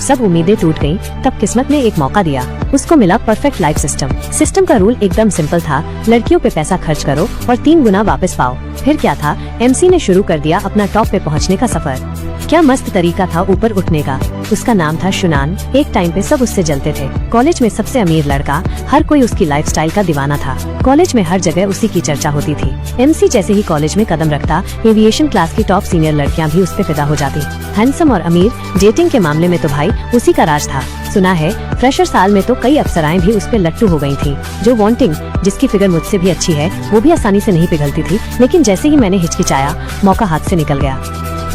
सब उम्मीदें टूट गईं, तब किस्मत ने एक मौका दिया। उसको मिला परफेक्ट लाइफ सिस्टम का रूल एकदम सिंपल था, लड़कियों पे पैसा खर्च करो और 3 गुना वापस पाओ। फिर क्या था, एमसी ने शुरू कर दिया अपना टॉप पे पहुंचने का सफर। क्या मस्त तरीका था ऊपर उठने का। उसका नाम था शुनान। एक टाइम पे सब उससे जलते थे। कॉलेज में सबसे अमीर लड़का, हर कोई उसकी लाइफस्टाइल का दीवाना था। कॉलेज में हर जगह उसी की चर्चा होती थी। एमसी जैसे ही कॉलेज में कदम रखता, एविएशन क्लास की टॉप सीनियर लड़कियां भी उस पे फिदा हो जाती। हैंडसम और अमीर, डेटिंग के मामले में तो भाई उसी का राज था। सुना है फ्रेशर साल में तो कई अप्सराएं भी उस पे लट्टू हो गई थी। जो वांटिंग, जिसकी फिगर मुझसे भी अच्छी है, वो भी आसानी से नहीं पिघलती थी। लेकिन जैसे ही मैंने हिचकिचाया, मौका हाथ से निकल गया।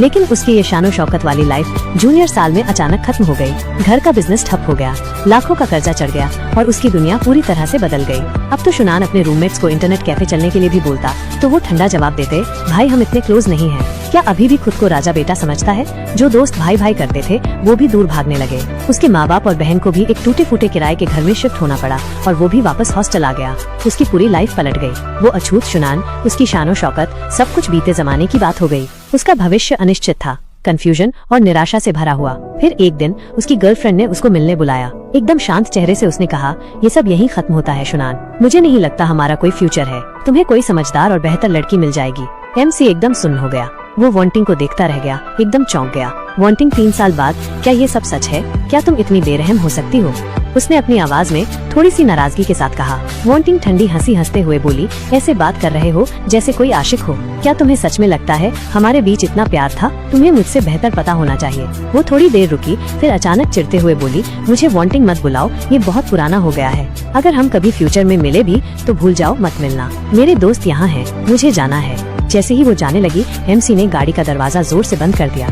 लेकिन उसकी ये शानो शौकत वाली लाइफ जूनियर साल में अचानक खत्म हो गई। घर का बिजनेस ठप हो गया, लाखों का कर्जा चढ़ गया और उसकी दुनिया पूरी तरह से बदल गई। अब तो शुनान अपने रूममेट्स को इंटरनेट कैफे चलने के लिए भी बोलता तो वो ठंडा जवाब देते, भाई हम इतने क्लोज नहीं हैं। क्या अभी भी खुद को राजा बेटा समझता है? जो दोस्त भाई भाई करते थे वो भी दूर भागने लगे। उसके माँ बाप और बहन को भी एक टूटे फूटे किराए के घर में शिफ्ट होना पड़ा और वो भी वापस हॉस्टल आ गया। उसकी पूरी लाइफ पलट गई। वो अछूत शुनान, उसकी शानो शौकत, सब कुछ बीते जमाने की बात हो गई। उसका भविष्य अनिश्चित था, कंफ्यूजन और निराशा से भरा हुआ। फिर एक दिन उसकी गर्लफ्रेंड ने उसको मिलने बुलाया। एकदम शांत चेहरे से उसने कहा, ये सब यहीं खत्म होता है शुनान, मुझे नहीं लगता हमारा कोई फ्यूचर है। तुम्हें कोई समझदार और बेहतर लड़की मिल जाएगी। एमसी एकदम सुन्न हो गया। वो वांटिंग को देखता रह गया, एकदम चौंक गया। वांटिंग 3 साल बाद, क्या ये सब सच है? क्या तुम इतनी बेरहम हो सकती हो? उसने अपनी आवाज में थोड़ी सी नाराजगी के साथ कहा। वांटिंग ठंडी हंसी हंसते हुए बोली, ऐसे बात कर रहे हो जैसे कोई आशिक हो। क्या तुम्हें सच में लगता है हमारे बीच इतना प्यार था? तुम्हें मुझसे बेहतर पता होना चाहिए। वो थोड़ी देर रुकी, फिर अचानक चिढ़ते हुए बोली, मुझे वांटिंग मत बुलाओ, ये बहुत पुराना हो गया है। अगर हम कभी फ्यूचर में मिले भी तो भूल जाओ, मत मिलना। मेरे दोस्त यहाँ है, मुझे जाना है। जैसे ही वो जाने लगी, एमसी ने गाड़ी का दरवाजा जोर से बंद कर दिया।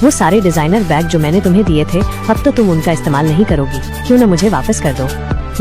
वो सारे डिजाइनर बैग जो मैंने तुम्हें दिए थे, अब तो तुम उनका इस्तेमाल नहीं करोगी, क्यों न मुझे वापस कर दो।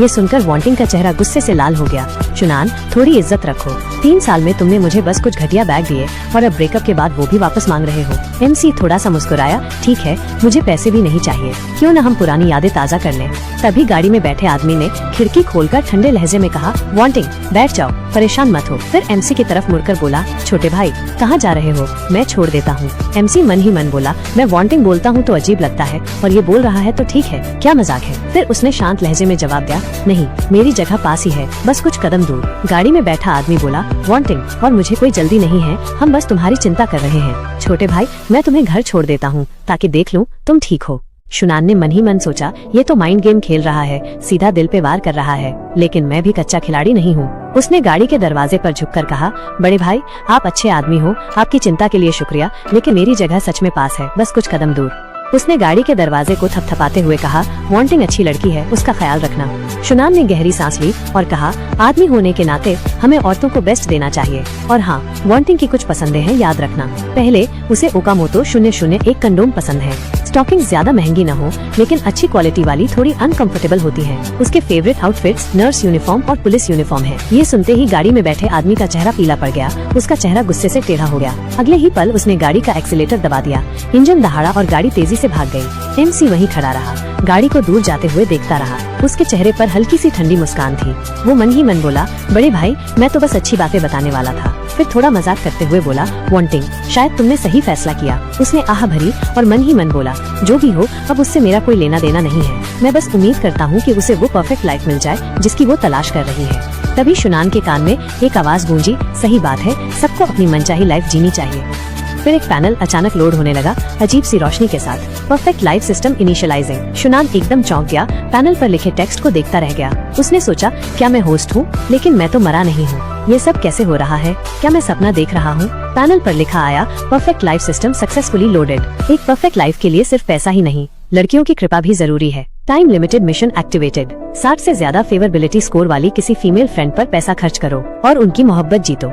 ये सुनकर वांटिंग का चेहरा गुस्से से लाल हो गया। शुनान, थोड़ी इज्जत रखो। 3 साल में तुमने मुझे बस कुछ घटिया बैग दिए और अब ब्रेकअप के बाद वो भी वापस मांग रहे हो। एमसी थोड़ा सा मुस्कुराया, ठीक है, मुझे पैसे भी नहीं चाहिए, क्यों न हम पुरानी यादें ताज़ा कर लें। तभी गाड़ी में बैठे आदमी ने खिड़की खोलकर ठंडे लहजे में कहा, वांटिंग बैठ जाओ, परेशान मत हो। फिर एमसी की तरफ मुड़कर बोला, छोटे भाई कहाँ जा रहे हो? मैं छोड़ देता हूँ। एमसी मन ही मन बोला, मैं वांटिंग बोलता हूँ तो अजीब लगता है और ये बोल रहा है तो ठीक है, क्या मजाक है? फिर उसने शांत लहजे में जवाब दिया, नहीं, मेरी जगह पास ही है, बस कुछ कदम दूर। गाड़ी में बैठा आदमी बोला, वांटिंग, और मुझे कोई जल्दी नहीं है, हम बस तुम्हारी चिंता कर रहे हैं। छोटे भाई, मैं तुम्हें घर छोड़ देता हूँ ताकि देख लूँ तुम ठीक हो। शुनान ने मन ही मन सोचा, ये तो माइंड गेम खेल रहा है, सीधा दिल पे वार कर रहा है, लेकिन मैं भी कच्चा खिलाड़ी नहीं हूँ। उसने गाड़ी के दरवाजे पर झुककर कहा, बड़े भाई आप अच्छे आदमी हो, आपकी चिंता के लिए शुक्रिया, लेकिन मेरी जगह सच में पास है, बस कुछ कदम दूर। उसने गाड़ी के दरवाजे को थपथपाते हुए कहा, वांटिंग अच्छी लड़की है, उसका ख्याल रखना। शुनान ने गहरी सांस ली और कहा, आदमी होने के नाते हमें औरतों को बेस्ट देना चाहिए। और हाँ, वांटिंग की कुछ पसंदें हैं, याद रखना। पहले, उसे ओकामोटो 001 कंडोम पसंद है। स्टॉकिंग ज्यादा महंगी न हो, लेकिन अच्छी क्वालिटी वाली, थोड़ी अनकंफर्टेबल होती है। उसके फेवरेट आउटफिट्स नर्स यूनिफॉर्म और पुलिस यूनिफॉर्म है। ये सुनते ही गाड़ी में बैठे आदमी का चेहरा पीला पड़ गया। उसका चेहरा गुस्से से टेढ़ा हो गया। अगले ही पल उसने गाड़ी का एक्सीलेटर दबा दिया। इंजन दहाड़ा और गाड़ी तेजी से भाग गई। एमसी वहीं खड़ा रहा, गाड़ी को दूर जाते हुए देखता रहा। उसके चेहरे पर हल्की सी ठंडी मुस्कान थी। वो मन ही मन बोला, बड़े भाई मैं तो बस अच्छी बातें बताने वाला था। फिर थोड़ा मजाक करते हुए बोला, वांटिंग, शायद तुमने सही फैसला किया। उसने आह भरी और मन ही मन बोला, जो भी हो, अब उससे मेरा कोई लेना देना नहीं है। मैं बस उम्मीद करता हूँ कि उसे वो परफेक्ट लाइफ मिल जाए जिसकी वो तलाश कर रही है। तभी शुनान के कान में एक आवाज गूंजी, सही बात है, सबको अपनी मनचाही लाइफ जीनी चाहिए। फिर एक पैनल अचानक लोड होने लगा, अजीब सी रोशनी के साथ। Perfect life system initializing. Shunan एकदम चौंक गया, पैनल पर लिखे टेक्स्ट को देखता रह गया। उसने सोचा, क्या मैं होस्ट हूँ? लेकिन मैं तो मरा नहीं हूँ। ये सब कैसे हो रहा है? क्या मैं सपना देख रहा हूँ? पैनल पर लिखा आया, perfect life system successfully loaded. एक परफेक्ट लाइफ के लिए सिर्फ पैसा ही नहीं, लड़कियों की कृपा भी जरूरी है। Time limited mission activated. 60 से ज्यादा फेवरेबिलिटी स्कोर वाली किसी फीमेल फ्रेंड पर पैसा खर्च करो और उनकी मोहब्बत जीतो।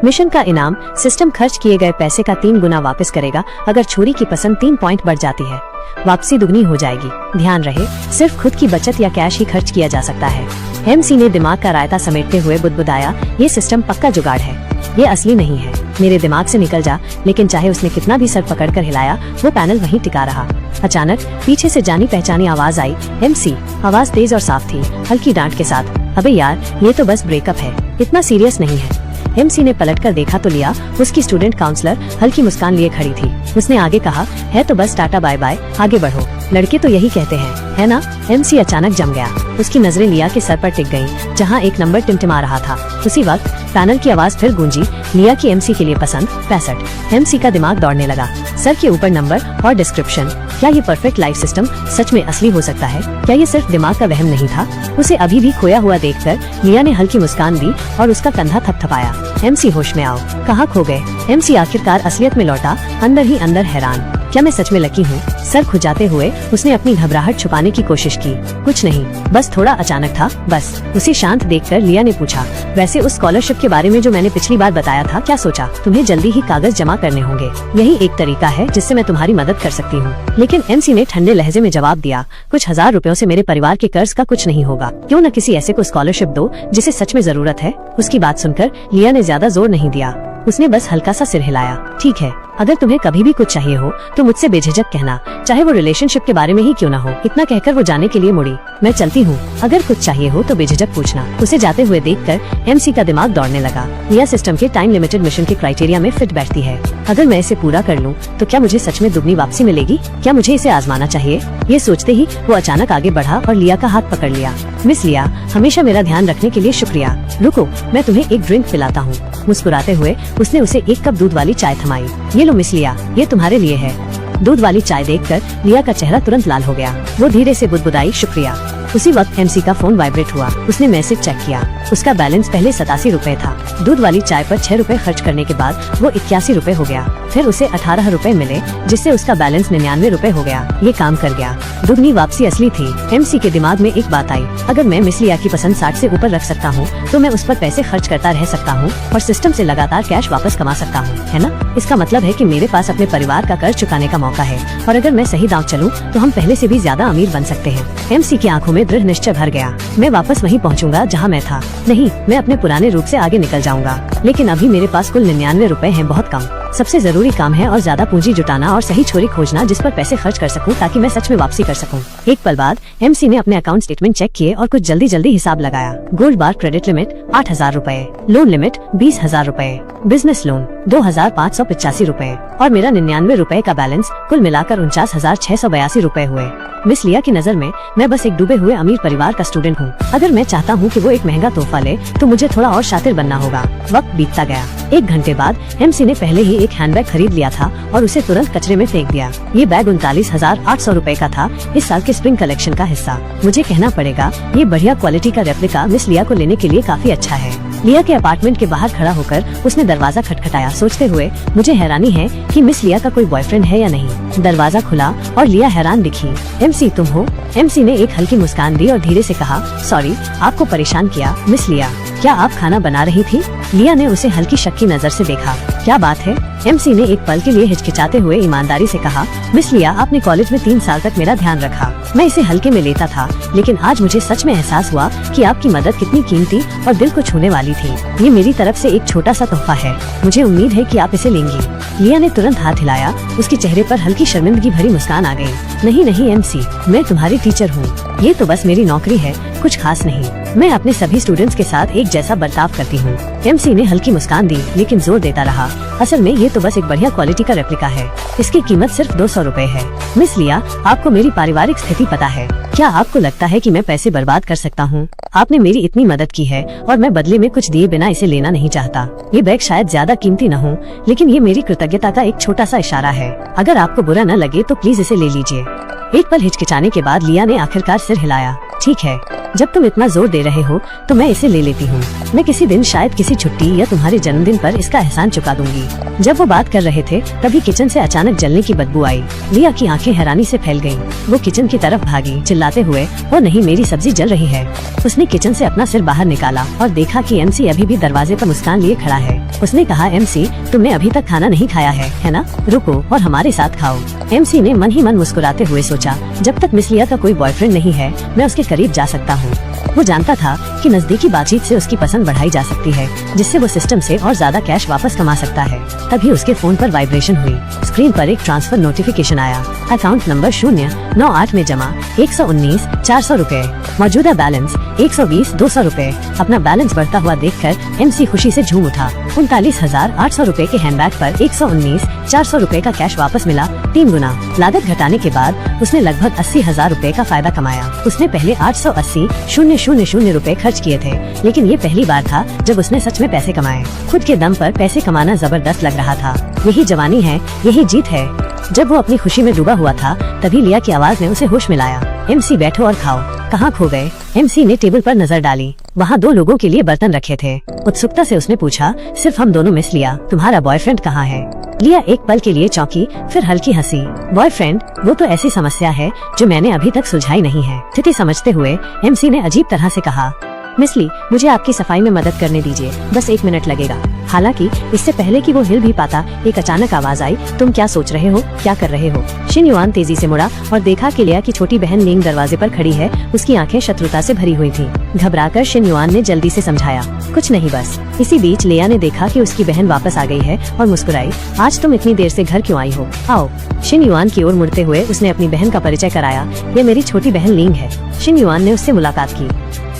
मिशन का इनाम, सिस्टम खर्च किए गए पैसे का 3 गुना वापस करेगा अगर छोरी की पसंद 3 पॉइंट बढ़ जाती है। वापसी दुगनी हो जाएगी। ध्यान रहे, सिर्फ खुद की बचत या कैश ही खर्च किया जा सकता है। एमसी ने दिमाग का रायता समेटते हुए बुदबुदाया, ये सिस्टम पक्का जुगाड़ है, ये असली नहीं है, मेरे दिमाग से निकल जा। लेकिन चाहे उसने कितना भी सर पकड़कर हिलाया, वो पैनल वहीं टिका रहा। अचानक पीछे से जानी पहचानी आवाज आई, एमसी। आवाज तेज और साफ थी, हल्की डांट के साथ। अबे यार, ये तो बस ब्रेकअप है, इतना सीरियस नहीं है। एमसी ने पलटकर देखा तो लिया, उसकी स्टूडेंट काउंसलर हल्की मुस्कान लिए खड़ी थी। उसने आगे कहा, है तो बस टाटा बाय बाय, आगे बढ़ो। लड़के तो यही कहते हैं, है ना? एमसी अचानक जम गया। उसकी नजरें लिया के सर पर टिक गईं, जहां एक नंबर टिमटिमा रहा था। उसी वक्त पैनल की आवाज फिर गूंजी, लिया की एमसी के लिए पसंद 65। एमसी का दिमाग दौड़ने लगा। सर के ऊपर नंबर और डिस्क्रिप्शन। क्या ये परफेक्ट लाइफ सिस्टम सच में असली हो सकता है? क्या ये सिर्फ दिमाग का वहम नहीं था? उसे अभी भी खोया हुआ देखकर लिया ने हल्की मुस्कान दी और उसका कंधा थपथपाया। एमसी होश में आओ, कहाँ खो गए? एमसी आखिरकार असलियत में लौटा, अंदर ही अंदर हैरान। क्या मैं सच में लकी हूँ? सर खुजाते हुए उसने अपनी घबराहट छुपाने की कोशिश की। कुछ नहीं, बस थोड़ा अचानक था, बस। उसे शांत देखकर लिया ने पूछा, वैसे उस स्कॉलरशिप के बारे में जो मैंने पिछली बार बताया था, क्या सोचा? तुम्हें जल्दी ही कागज जमा करने होंगे। यही एक तरीका है जिससे मैं तुम्हारी मदद कर सकती हूँ। लेकिन एमसी ने ठंडे लहजे में जवाब दिया, कुछ 1000 रुपयों से मेरे परिवार के कर्ज का कुछ नहीं होगा। क्यों न किसी ऐसे को स्कॉलरशिप दो जिसे सच में जरूरत है। उसकी बात सुनकर लिया ने ज्यादा जोर नहीं दिया। उसने बस हल्का सा सिर हिलाया। ठीक है, अगर तुम्हें कभी भी कुछ चाहिए हो तो मुझसे बेझिझक कहना, चाहे वो रिलेशनशिप के बारे में ही क्यों ना हो। इतना कहकर वो जाने के लिए मुड़ी। मैं चलती हूँ, अगर कुछ चाहिए हो तो बेझिझक पूछना। उसे जाते हुए देखकर एमसी का दिमाग दौड़ने लगा। लिया सिस्टम के टाइम लिमिटेड मिशन के क्राइटेरिया में फिट बैठती है। अगर मैं इसे पूरा कर लूँ तो क्या मुझे सच में दुगनी वापसी मिलेगी? क्या मुझे इसे आजमाना चाहिए? ये सोचते ही वो अचानक आगे बढ़ा और लिया का हाथ पकड़ लिया। मिस लिया, हमेशा मेरा ध्यान रखने के लिए शुक्रिया। रुको, मैं तुम्हें एक ड्रिंक पिलाता हूँ। मुस्कुराते हुए उसने उसे एक कप दूध वाली चाय थमाई। ये लो मिस लिया, ये तुम्हारे लिए है। दूध वाली चाय देखकर लिया का चेहरा तुरंत लाल हो गया। वो धीरे से बुदबुदाई, शुक्रिया। उसी वक्त एमसी का फोन वाइब्रेट हुआ। उसने मैसेज चेक किया। उसका बैलेंस पहले 87 रुपए था। दूध वाली चाय पर 6 रुपए खर्च करने के बाद वो 81 रुपए हो गया। फिर उसे 18 रुपए मिले, जिससे उसका बैलेंस 99 रुपए हो गया। ये काम कर गया। दुगनी वापसी असली थी। एमसी के दिमाग में एक बात आई, अगर मैं मिस लिया की पसंद 60 से ऊपर रख सकता हूँ तो मैं उस पर पैसे खर्च करता रह सकता हूँ और सिस्टम से लगातार कैश वापस कमा सकता हूँ, है ना? इसका मतलब है कि मेरे पास अपने परिवार का कर्ज चुकाने का मौका है और अगर मैं सही दांव चलूँ तो हम पहले से भी ज्यादा अमीर बन सकते हैं। एमसी की आंखों में दृढ़ निश्चय भर गया। मैं वापस वहीं पहुंचूंगा जहां मैं था। नहीं, मैं अपने पुराने रूप से आगे निकल जाऊंगा। लेकिन अभी मेरे पास कुल 99 रुपए हैं, बहुत कम। सबसे जरूरी काम है और ज्यादा पूंजी जुटाना और सही छोरी खोजना जिस पर पैसे खर्च कर सकूं ताकि मैं सच में वापसी कर सकूं। एक पल बाद एमसी ने अपने अकाउंट स्टेटमेंट चेक किए और कुछ जल्दी हिसाब लगाया। गोल्ड बार क्रेडिट लिमिट 8000 रुपए, लोन लिमिट 20,000 रुपए, बिजनेस लोन 2585 रुपए और मेरा 99 रुपए का बैलेंस कुल मिलाकर 49,682 रुपए हुए। मिस लिया की नजर में मैं बस एक डूबे हुए अमीर परिवार का स्टूडेंट हूँ। अगर मैं चाहता हूँ कि वो एक महंगा तोहफा ले तो मुझे थोड़ा और शातिर बनना होगा। वक्त बीतता गया। 1 घंटे बाद एमसी ने पहले ही एक हैंडबैग खरीद लिया था और उसे तुरंत कचरे में फेंक दिया। ये बैग 39,800 रुपए का था, इस साल के स्प्रिंग कलेक्शन का हिस्सा। मुझे कहना पड़ेगा, ये बढ़िया क्वालिटी का रेप्लिका मिस लिया को लेने के लिए काफी अच्छा है। लिया के अपार्टमेंट के बाहर खड़ा होकर उसने दरवाजा खटखटाया, सोचते हुए मुझे हैरानी है कि मिस लिया का कोई बॉयफ्रेंड है या नहीं। दरवाजा खुला और लिया हैरान दिखी। एमसी तुम हो? एमसी ने एक हल्की मुस्कान दी और धीरे से कहा, सॉरी आपको परेशान किया मिस लिया। क्या आप खाना बना रही थी? लिया ने उसे हल्की शक की नजर से देखा। क्या बात है? एमसी ने एक पल के लिए हिचकिचाते हुए ईमानदारी से कहा, मिस लिया आपने कॉलेज में 3 साल तक मेरा ध्यान रखा। मैं इसे हल्के में लेता था, लेकिन आज मुझे सच में एहसास हुआ कि आपकी मदद कितनी कीमती और दिल को छूने वाली थी। ये मेरी तरफ से एक छोटा सा तोहफा है। मुझे उम्मीद है कि आप इसे लेंगी। लिया ने तुरंत हाथ हिलाया। उसके चेहरे पर हल्की शर्मिंदगी भरी मुस्कान आ गई। नहीं एमसी, मैं तुम्हारी टीचर हूँ। ये तो बस मेरी नौकरी है, कुछ खास नहीं। मैं अपने सभी स्टूडेंट्स के साथ एक जैसा बर्ताव करती हूँ। एमसी ने हल्की मुस्कान दी, लेकिन जोर देता रहा, असल में ये तो बस एक बढ़िया क्वालिटी का रेप्लिका है। इसकी कीमत सिर्फ 200 रुपए है। मिस लिया, आपको मेरी पारिवारिक स्थिति पता है। क्या आपको लगता है कि मैं पैसे बर्बाद कर सकता हूँ? आपने मेरी इतनी मदद की है और मैं बदले में कुछ दिए बिना इसे लेना नहीं चाहता। ये बैग शायद ज्यादा कीमती न हो, लेकिन ये मेरी कृतज्ञता का एक छोटा सा इशारा है। अगर आपको बुरा न लगे तो प्लीज इसे ले लीजिए। एक पल हिचकिचाने के बाद लिया ने आखिरकार सिर हिलाया। ठीक है, जब तुम इतना जोर दे रहे हो तो मैं इसे ले लेती हूँ। मैं किसी दिन शायद किसी छुट्टी या तुम्हारे जन्मदिन पर इसका एहसान चुका दूंगी। जब वो बात कर रहे थे तभी किचन से अचानक जलने की बदबू आई। लिया की आंखें हैरानी से फैल गईं। वो किचन की तरफ भागी चिल्लाते हुए, ओ नहीं, मेरी सब्जी जल रही है। उसने किचन से अपना सिर बाहर निकाला और देखा कि एमसी अभी भी दरवाजे पर मुस्कान लिए खड़ा है। उसने कहा, एमसी तुमने अभी तक खाना नहीं खाया है ना? रुको और हमारे साथ खाओ। एमसी ने मन ही मन मुस्कुराते हुए सोचा, जब तक मिस लिया का कोई बॉयफ्रेंड नहीं है मैं उसके करीब जा सकता हूँ। वो जानता था कि नजदीकी बातचीत से उसकी पसंद बढ़ाई जा सकती है, जिससे वो सिस्टम से और ज्यादा कैश वापस कमा सकता है। तभी उसके फोन पर वाइब्रेशन हुई। स्क्रीन पर एक ट्रांसफर नोटिफिकेशन आया। अकाउंट नंबर 098 में जमा 119,400 रूपए। मौजूदा बैलेंस 120,200 रूपए। अपना बैलेंस बढ़ता हुआ देखकर एमसी खुशी से झूम उठा। 39,800 रूपए के हैंडबैग पर 119,400 रूपए का कैश वापस मिला, 3 गुना। लागत घटाने के बाद उसने लगभग 80,000 रूपए का फायदा कमाया। उसने पहले 880,000 रूपए खर्च किए थे, लेकिन ये पहली बार था जब उसने सच में पैसे कमाए। खुद के दम पर पैसे कमाना जबरदस्त लग रहा था। यही जवानी है, यही जीत है। जब वो अपनी खुशी में डूबा हुआ था, तभी लिया की आवाज ने उसे होश में लाया। एमसी बैठो और खाओ। कहाँ खो गए? एमसी ने टेबल पर नजर डाली। वहाँ 2 लोगों के लिए बर्तन रखे थे। उत्सुकता से उसने पूछा, सिर्फ हम दोनों मिस लिया, तुम्हारा बॉयफ्रेंड कहाँ है? लिया एक पल के लिए चौंकी, फिर हल्की हंसी। बॉयफ्रेंड? वो तो ऐसी समस्या है जो मैंने अभी तक सुलझाई नहीं है। स्थिति समझते हुए एमसी ने अजीब तरह से कहा, मिस ली, मुझे आपकी सफाई में मदद करने दीजिए, बस 1 मिनट लगेगा। हालांकि इससे पहले कि वो हिल भी पाता, एक अचानक आवाज आई, तुम क्या सोच रहे हो, क्या कर रहे हो? शिन युआन तेजी से मुड़ा और देखा कि लिया की छोटी बहन लिंग दरवाजे पर खड़ी है। उसकी आंखें शत्रुता से भरी हुई थीं। घबराकर शिन युआन ने जल्दी से समझाया, कुछ नहीं बस। इसी बीच लिया ने देखा कि उसकी बहन वापस आ गई है और मुस्कुराई, आज तुम इतनी देर से घर क्यों आई हो? आओ। शिन युआन की ओर मुड़ते हुए उसने अपनी बहन का परिचय कराया, ये मेरी छोटी बहन लिंग है। शिन युआन ने उससे मुलाकात की।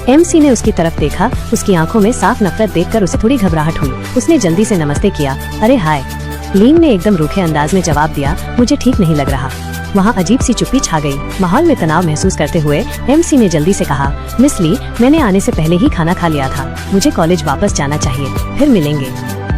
एमसी ने उसकी तरफ देखा। उसकी आंखों में साफ नफरत देखकर उसे थोड़ी घबराहट हुई। उसने जल्दी से नमस्ते किया। अरे हाय। लिंग ने एकदम रूखे अंदाज में जवाब दिया, मुझे ठीक नहीं लग रहा। वहाँ अजीब सी चुप्पी छा गई। माहौल में तनाव महसूस करते हुए एमसी ने जल्दी से कहा, मिस ली, मैंने आने से पहले ही खाना खा लिया था, मुझे कॉलेज वापस जाना चाहिए, फिर मिलेंगे।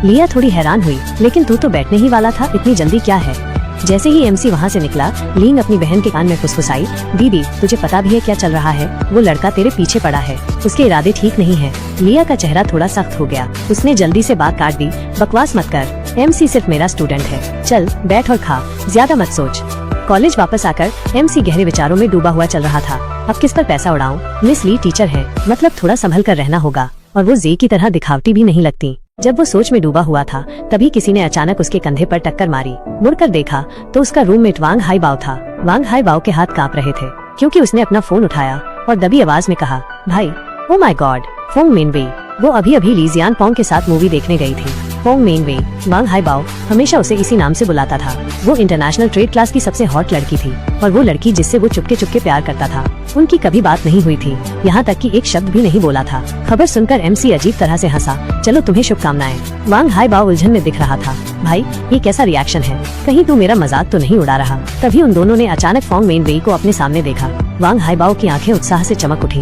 लिया थोड़ी हैरान हुई, लेकिन तू तो बैठने ही वाला था, इतनी जल्दी क्या है? जैसे ही एमसी वहाँ से निकला, लिंग अपनी बहन के कान में फुसफुसाई, दीदी तुझे पता भी है क्या चल रहा है? वो लड़का तेरे पीछे पड़ा है, उसके इरादे ठीक नहीं है। लिया का चेहरा थोड़ा सख्त हो गया। उसने जल्दी से बात काट दी, बकवास मत कर, एमसी सिर्फ मेरा स्टूडेंट है, चल बैठ और खा, ज्यादा मत सोच। कॉलेज वापस आकर एमसी गहरे विचारों में डूबा हुआ चल रहा था। अब किस पर पैसा उड़ाऊं? मिस ली टीचर है, मतलब थोड़ा संभल कर रहना होगा, और वो जे की तरह दिखावटी भी नहीं लगती। जब वो सोच में डूबा हुआ था, तभी किसी ने अचानक उसके कंधे पर टक्कर मारी। मुड़कर देखा तो उसका रूममेट वांग हाईबाओ था। वांग हाईबाओ के हाथ कांप रहे थे, क्योंकि उसने अपना फोन उठाया और दबी आवाज में कहा, भाई। Oh my God, Fong Menwei. वो अभी अभी ली जियान पोंग के साथ मूवी देखने गई थी। पोंग मेनवेई, वांग हाईबाओ हमेशा उसे इसी नाम से बुलाता था। वो इंटरनेशनल ट्रेड क्लास की सबसे हॉट लड़की थी, और वो लड़की जिससे वो चुपके चुपके प्यार करता था। उनकी कभी बात नहीं हुई थी, यहाँ तक कि एक शब्द भी नहीं बोला था। खबर सुनकर एमसी अजीब तरह से हंसा, चलो तुम्हें शुभकामनाएं। वांग हाईबाओ उलझन में दिख रहा था, भाई ये कैसा रिएक्शन है, कहीं तू मेरा मजाक तो नहीं उड़ा रहा? तभी उन दोनों ने अचानक फोंग मेनवेई को अपने सामने देखा। वांग हाईबाओ की आंखें उत्साह से चमक उठी।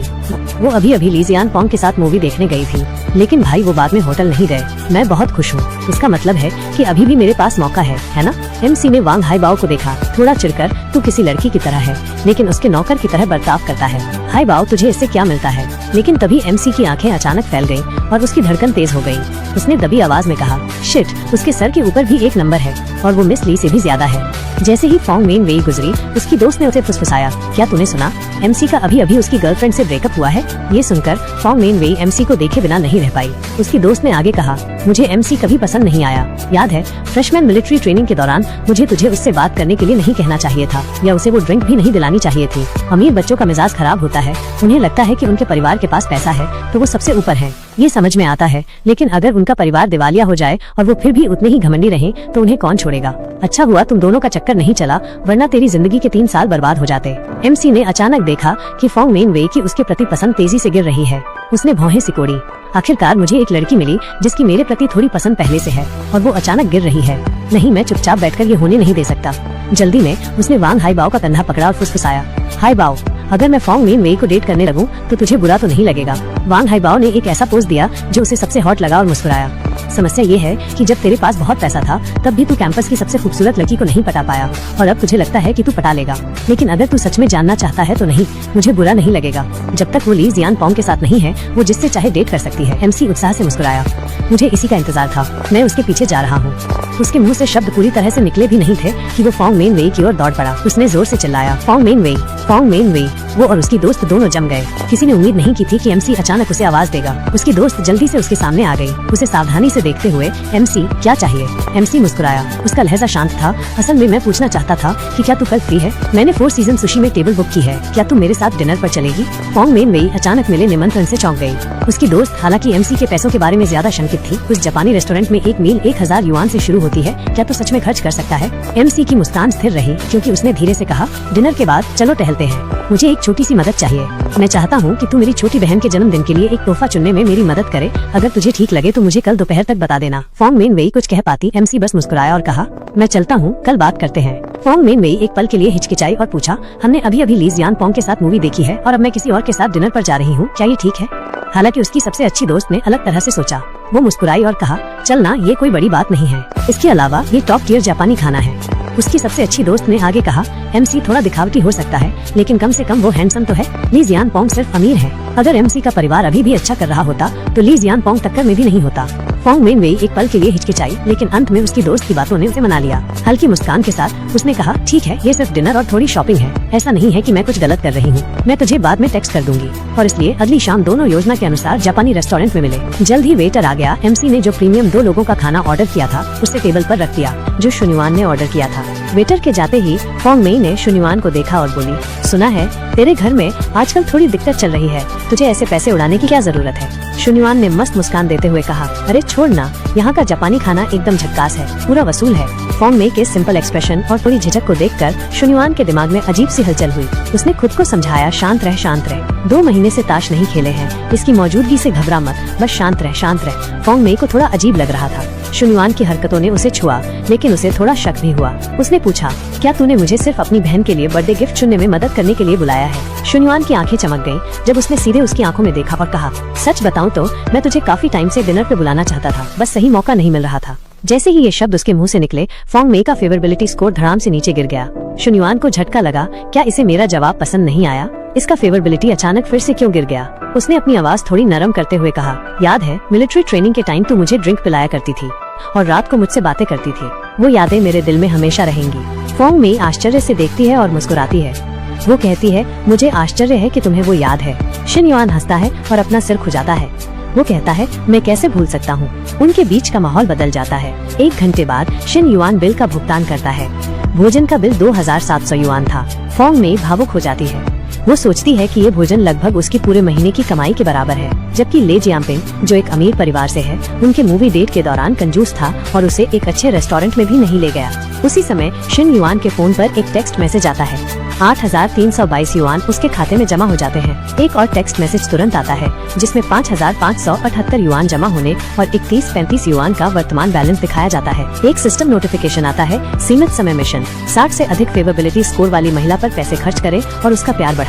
वो अभी अभी ली जियान पोंग के साथ मूवी देखने गई थी, लेकिन भाई वो बाद में होटल नहीं गए। मैं बहुत खुश हूँ, इसका मतलब है कि अभी भी मेरे पास मौका है ना? एमसी ने वांग हाईबाओ को देखा, थोड़ा चिढ़कर, तू किसी लड़की की तरह है, लेकिन उसके नौकर की तरह बर्ताव करता है। हाईबाओ तुझे इससे क्या मिलता है? लेकिन तभी एमसी की आंखें अचानक फैल गईं और उसकी धड़कन तेज हो गई। उसने दबी आवाज में कहा, शिट, उसके सर के ऊपर भी एक नंबर है, और वो मिस ली से भी ज्यादा है। जैसे ही फोंग मेनवेई गुजरी, उसकी दोस्त ने उसे फुसफुसाया, क्या तूने सुना? एमसी का अभी अभी उसकी गर्लफ्रेंड से ब्रेकअप हुआ है। ये सुनकर फोंग मेनवेई एमसी को देखे बिना नहीं रह पाई। उसकी दोस्त ने आगे कहा, मुझे एमसी कभी पसंद नहीं आया, याद है फ्रेशमैन मिलिट्री ट्रेनिंग के दौरान मुझे तुझे उससे बात करने के लिए नहीं कहना चाहिए था, या उसे वो ड्रिंक भी नहीं दिलानी चाहिए थी। अमीर बच्चों का मिजाज खराब होता है, उन्हें लगता है कि उनके परिवार के पास पैसा है तो वो सबसे ऊपर है। ये समझ में आता है, लेकिन अगर उनका परिवार दिवालिया हो जाए और वो फिर भी उतने ही घमंडी रहें, तो उन्हें कौन छोड़ेगा? अच्छा हुआ तुम दोनों का चक्कर नहीं चला, वरना तेरी जिंदगी के 3 साल बर्बाद हो जाते। एमसी ने अचानक देखा कि फोंग मेनवेई की उसके प्रति पसंद तेजी से गिर रही है। उसने भौहें सिकोड़ी, आखिरकार मुझे एक लड़की मिली जिसकी मेरे प्रति थोड़ी पसंद पहले से है, और वो अचानक गिर रही है। नहीं, मैं चुपचाप बैठकर ये होने नहीं दे सकता। जल्दी में उसने वांग हाईबाओ का कंधा पकड़ा और फुसफुसाया, हाईबाओ, अगर मैं फोंग मेनवेई को डेट करने लगूं तो तुझे बुरा तो नहीं लगेगा? वांग हाईबाओ ने एक ऐसा पोज दिया जो उसे सबसे हॉट लगा और मुस्कुराया। समस्या ये है कि जब तेरे पास बहुत पैसा था, तब भी तू कैंपस की सबसे खूबसूरत लड़की को नहीं पटा पाया, और अब तुझे लगता है कि तू पटा लेगा। लेकिन अगर तू सच में जानना चाहता है तो नहीं, मुझे बुरा नहीं लगेगा। जब तक वो ली जियान पोंग के साथ नहीं है, वो जिससे चाहे डेट कर सकती है। एमसी उत्साह से मुस्कुराया, मुझे इसी का इंतजार था, मैं उसके पीछे जा रहा हूँ। उसके मुंह से शब्द पूरी तरह से निकले भी नहीं थे कि वो फोंग मेनवेई की ओर दौड़ पड़ा। उसने जोर से चिल्लाया, फोंग मेनवेई, फोंग मेनवेई। वो और उसकी दोस्त दोनों जम गए। किसी ने उम्मीद नहीं की थी कि एमसी अचानक उसे आवाज देगा। उसकी दोस्त जल्दी से उसके सामने आ गई। उसे सावधानी से देखते हुए, एमसी क्या चाहिए? एमसी मुस्कुराया। उसका लहजा शांत था। असल में मैं पूछना चाहता था कि क्या तू कल फ्री है? मैंने 4 सीजन सुशी में टेबल बुक की है। क्या तू मेरे साथ डिनर पर चलेगी? फॉन्ग मेन वेई अचानक मिले निमंत्रण से चौंक गई। उसकी दोस्त हालांकि एमसी के पैसों के बारे में ज्यादा शंकित थी। उस जापानी रेस्टोरेंट में एक मील 1000 युआन से शुरू होती है। क्या तू सच में खर्च कर सकता है? एमसी की मुस्कान स्थिर रही क्योंकि उसने धीरे से कहा, डिनर के बाद चलो टहलते हैं। मुझे एक छोटी सी मदद चाहिए। मैं चाहता हूँ कि तू मेरी छोटी बहन के जन्मदिन के लिए एक तोहफा चुनने में मेरी मदद करे। अगर तुझे ठीक लगे तो मुझे कल दोपहर तक बता देना। फॉन्ग मेन वेई कुछ कह पाती, एमसी बस मुस्कुराया और कहा, मैं चलता हूँ, कल बात करते हैं। फॉन्ग मेन वेई एक पल के लिए हिचकिचाई और पूछा, हमने अभी अभी ली जियान पोंग के साथ मूवी देखी है और अब मैं किसी और के साथ डिनर पर जा रही हूँ, क्या ये ठीक है? हालांकि उसकी सबसे अच्छी दोस्त ने अलग तरह से सोचा। वो मुस्कुराई और कहा, चलना, ये कोई बड़ी बात नहीं है। इसके अलावा ये टॉप टियर जापानी खाना है। उसकी सबसे अच्छी दोस्त ने आगे कहा, एमसी थोड़ा दिखावटी हो सकता है, लेकिन कम से कम वो हैंडसम तो है। ली जियान पोंग सिर्फ अमीर है। अगर एमसी का परिवार अभी भी अच्छा कर रहा होता तो ली जियान पोंग टक्कर में भी नहीं होता। फॉन्ग मेन वेई एक पल के लिए हिचकिचाई, लेकिन अंत में उसकी दोस्त की बातों ने उसे मना लिया। हल्की मुस्कान के साथ उसने कहा, ठीक है, ये सिर्फ डिनर और थोड़ी शॉपिंग है। ऐसा नहीं है कि मैं कुछ गलत कर रही हूँ। मैं तुझे बाद में टेक्स्ट कर दूंगी। और इसलिए अगली शाम दोनों योजना के अनुसार जापानी रेस्टोरेंट में मिले। जल्द ही वेटर आ गया। एमसी ने जो प्रीमियम 2 लोगों का खाना ऑर्डर किया था उसे टेबल पर रख दिया, जो शुन्युआन ने ऑर्डर किया था। वेटर के जाते ही फॉन्ग मेई ने शुन्युआन को देखा और बोली, सुना है तेरे घर में आजकल थोड़ी दिक्कत चल रही है, तुझे ऐसे पैसे उड़ाने की क्या जरूरत है? शुन्युआन ने मस्त मुस्कान देते हुए कहा, अरे छोड़ ना, यहाँ का जापानी खाना एकदम झक्कास है, पूरा वसूल है। फॉन्ग मेई के सिंपल एक्सप्रेशन और थोड़ी झिझक को देखकर शुन्युआन के दिमाग में अजीब सी हलचल हुई। उसने खुद को समझाया, शांत रह, शांत रह। 2 महीने से ताश नहीं खेले हैं, इसकी मौजूदगी से घबरा मत, बस शांत रह, शांत रह। फॉन्ग मेई को थोड़ा अजीब लग रहा था। शुन्युआन की हरकतों ने उसे छुआ, लेकिन उसे थोड़ा शक भी हुआ। उसने पूछा, क्या तूने मुझे सिर्फ अपनी बहन के लिए बर्थडे गिफ्ट चुनने में मदद करने के लिए बुलाया है? शुन्युआन की आंखें चमक गईं जब उसने सीधे उसकी आंखों में देखा और कहा, सच बताऊं तो मैं तुझे काफी टाइम से डिनर पे बुलाना चाहता था, बस सही मौका नहीं मिल रहा था। जैसे ही ये शब्द उसके मुंह से निकले, फॉन्ग मेई का फेवरेबिलिटी स्कोर धड़ाम से नीचे गिर गया। शुन्युआन को झटका लगा, क्या इसे मेरा जवाब पसंद नहीं आया? इसका फेवरेबिलिटी अचानक फिर से क्यों गिर गया? उसने अपनी आवाज थोड़ी नरम करते हुए कहा, याद है मिलिट्री ट्रेनिंग के टाइम तू मुझे ड्रिंक पिलाया करती थी और रात को मुझसे बातें करती थी, वो यादें मेरे दिल में हमेशा रहेंगी। फॉन्ग मेई आश्चर्य से देखती है और मुस्कुराती है। वो कहती है, मुझे आश्चर्य है कि तुम्हें वो याद है। शुन्युआन हंसता है और अपना सिर खुजाता है। वो कहता है, मैं कैसे भूल सकता हूँ। उनके बीच का माहौल बदल जाता है। 1 घंटे बाद शुन्युआन बिल का भुगतान करता है। भोजन का बिल 2700 युआन था। फॉन्ग मेई भावुक हो जाती है। वो सोचती है कि ये भोजन लगभग उसकी पूरे महीने की कमाई के बराबर है। जबकि ले जियांपिंग, जो एक अमीर परिवार से है, उनके मूवी डेट के दौरान कंजूस था और उसे एक अच्छे रेस्टोरेंट में भी नहीं ले गया। उसी समय शुन्युआन के फोन पर एक टेक्स्ट मैसेज आता है। 8322 युआन उसके खाते में जमा हो जाते हैं। एक और टेक्स्ट मैसेज तुरंत आता है जिसमें 5578 युआन जमा होने और 3135 युआन का वर्तमान बैलेंस दिखाया जाता है। एक सिस्टम नोटिफिकेशन आता है, सीमित समय मिशन, 60 से अधिक फेवरेबिलिटी स्कोर वाली महिला पर पैसे खर्च करें और उसका प्यार बढ़ाएं।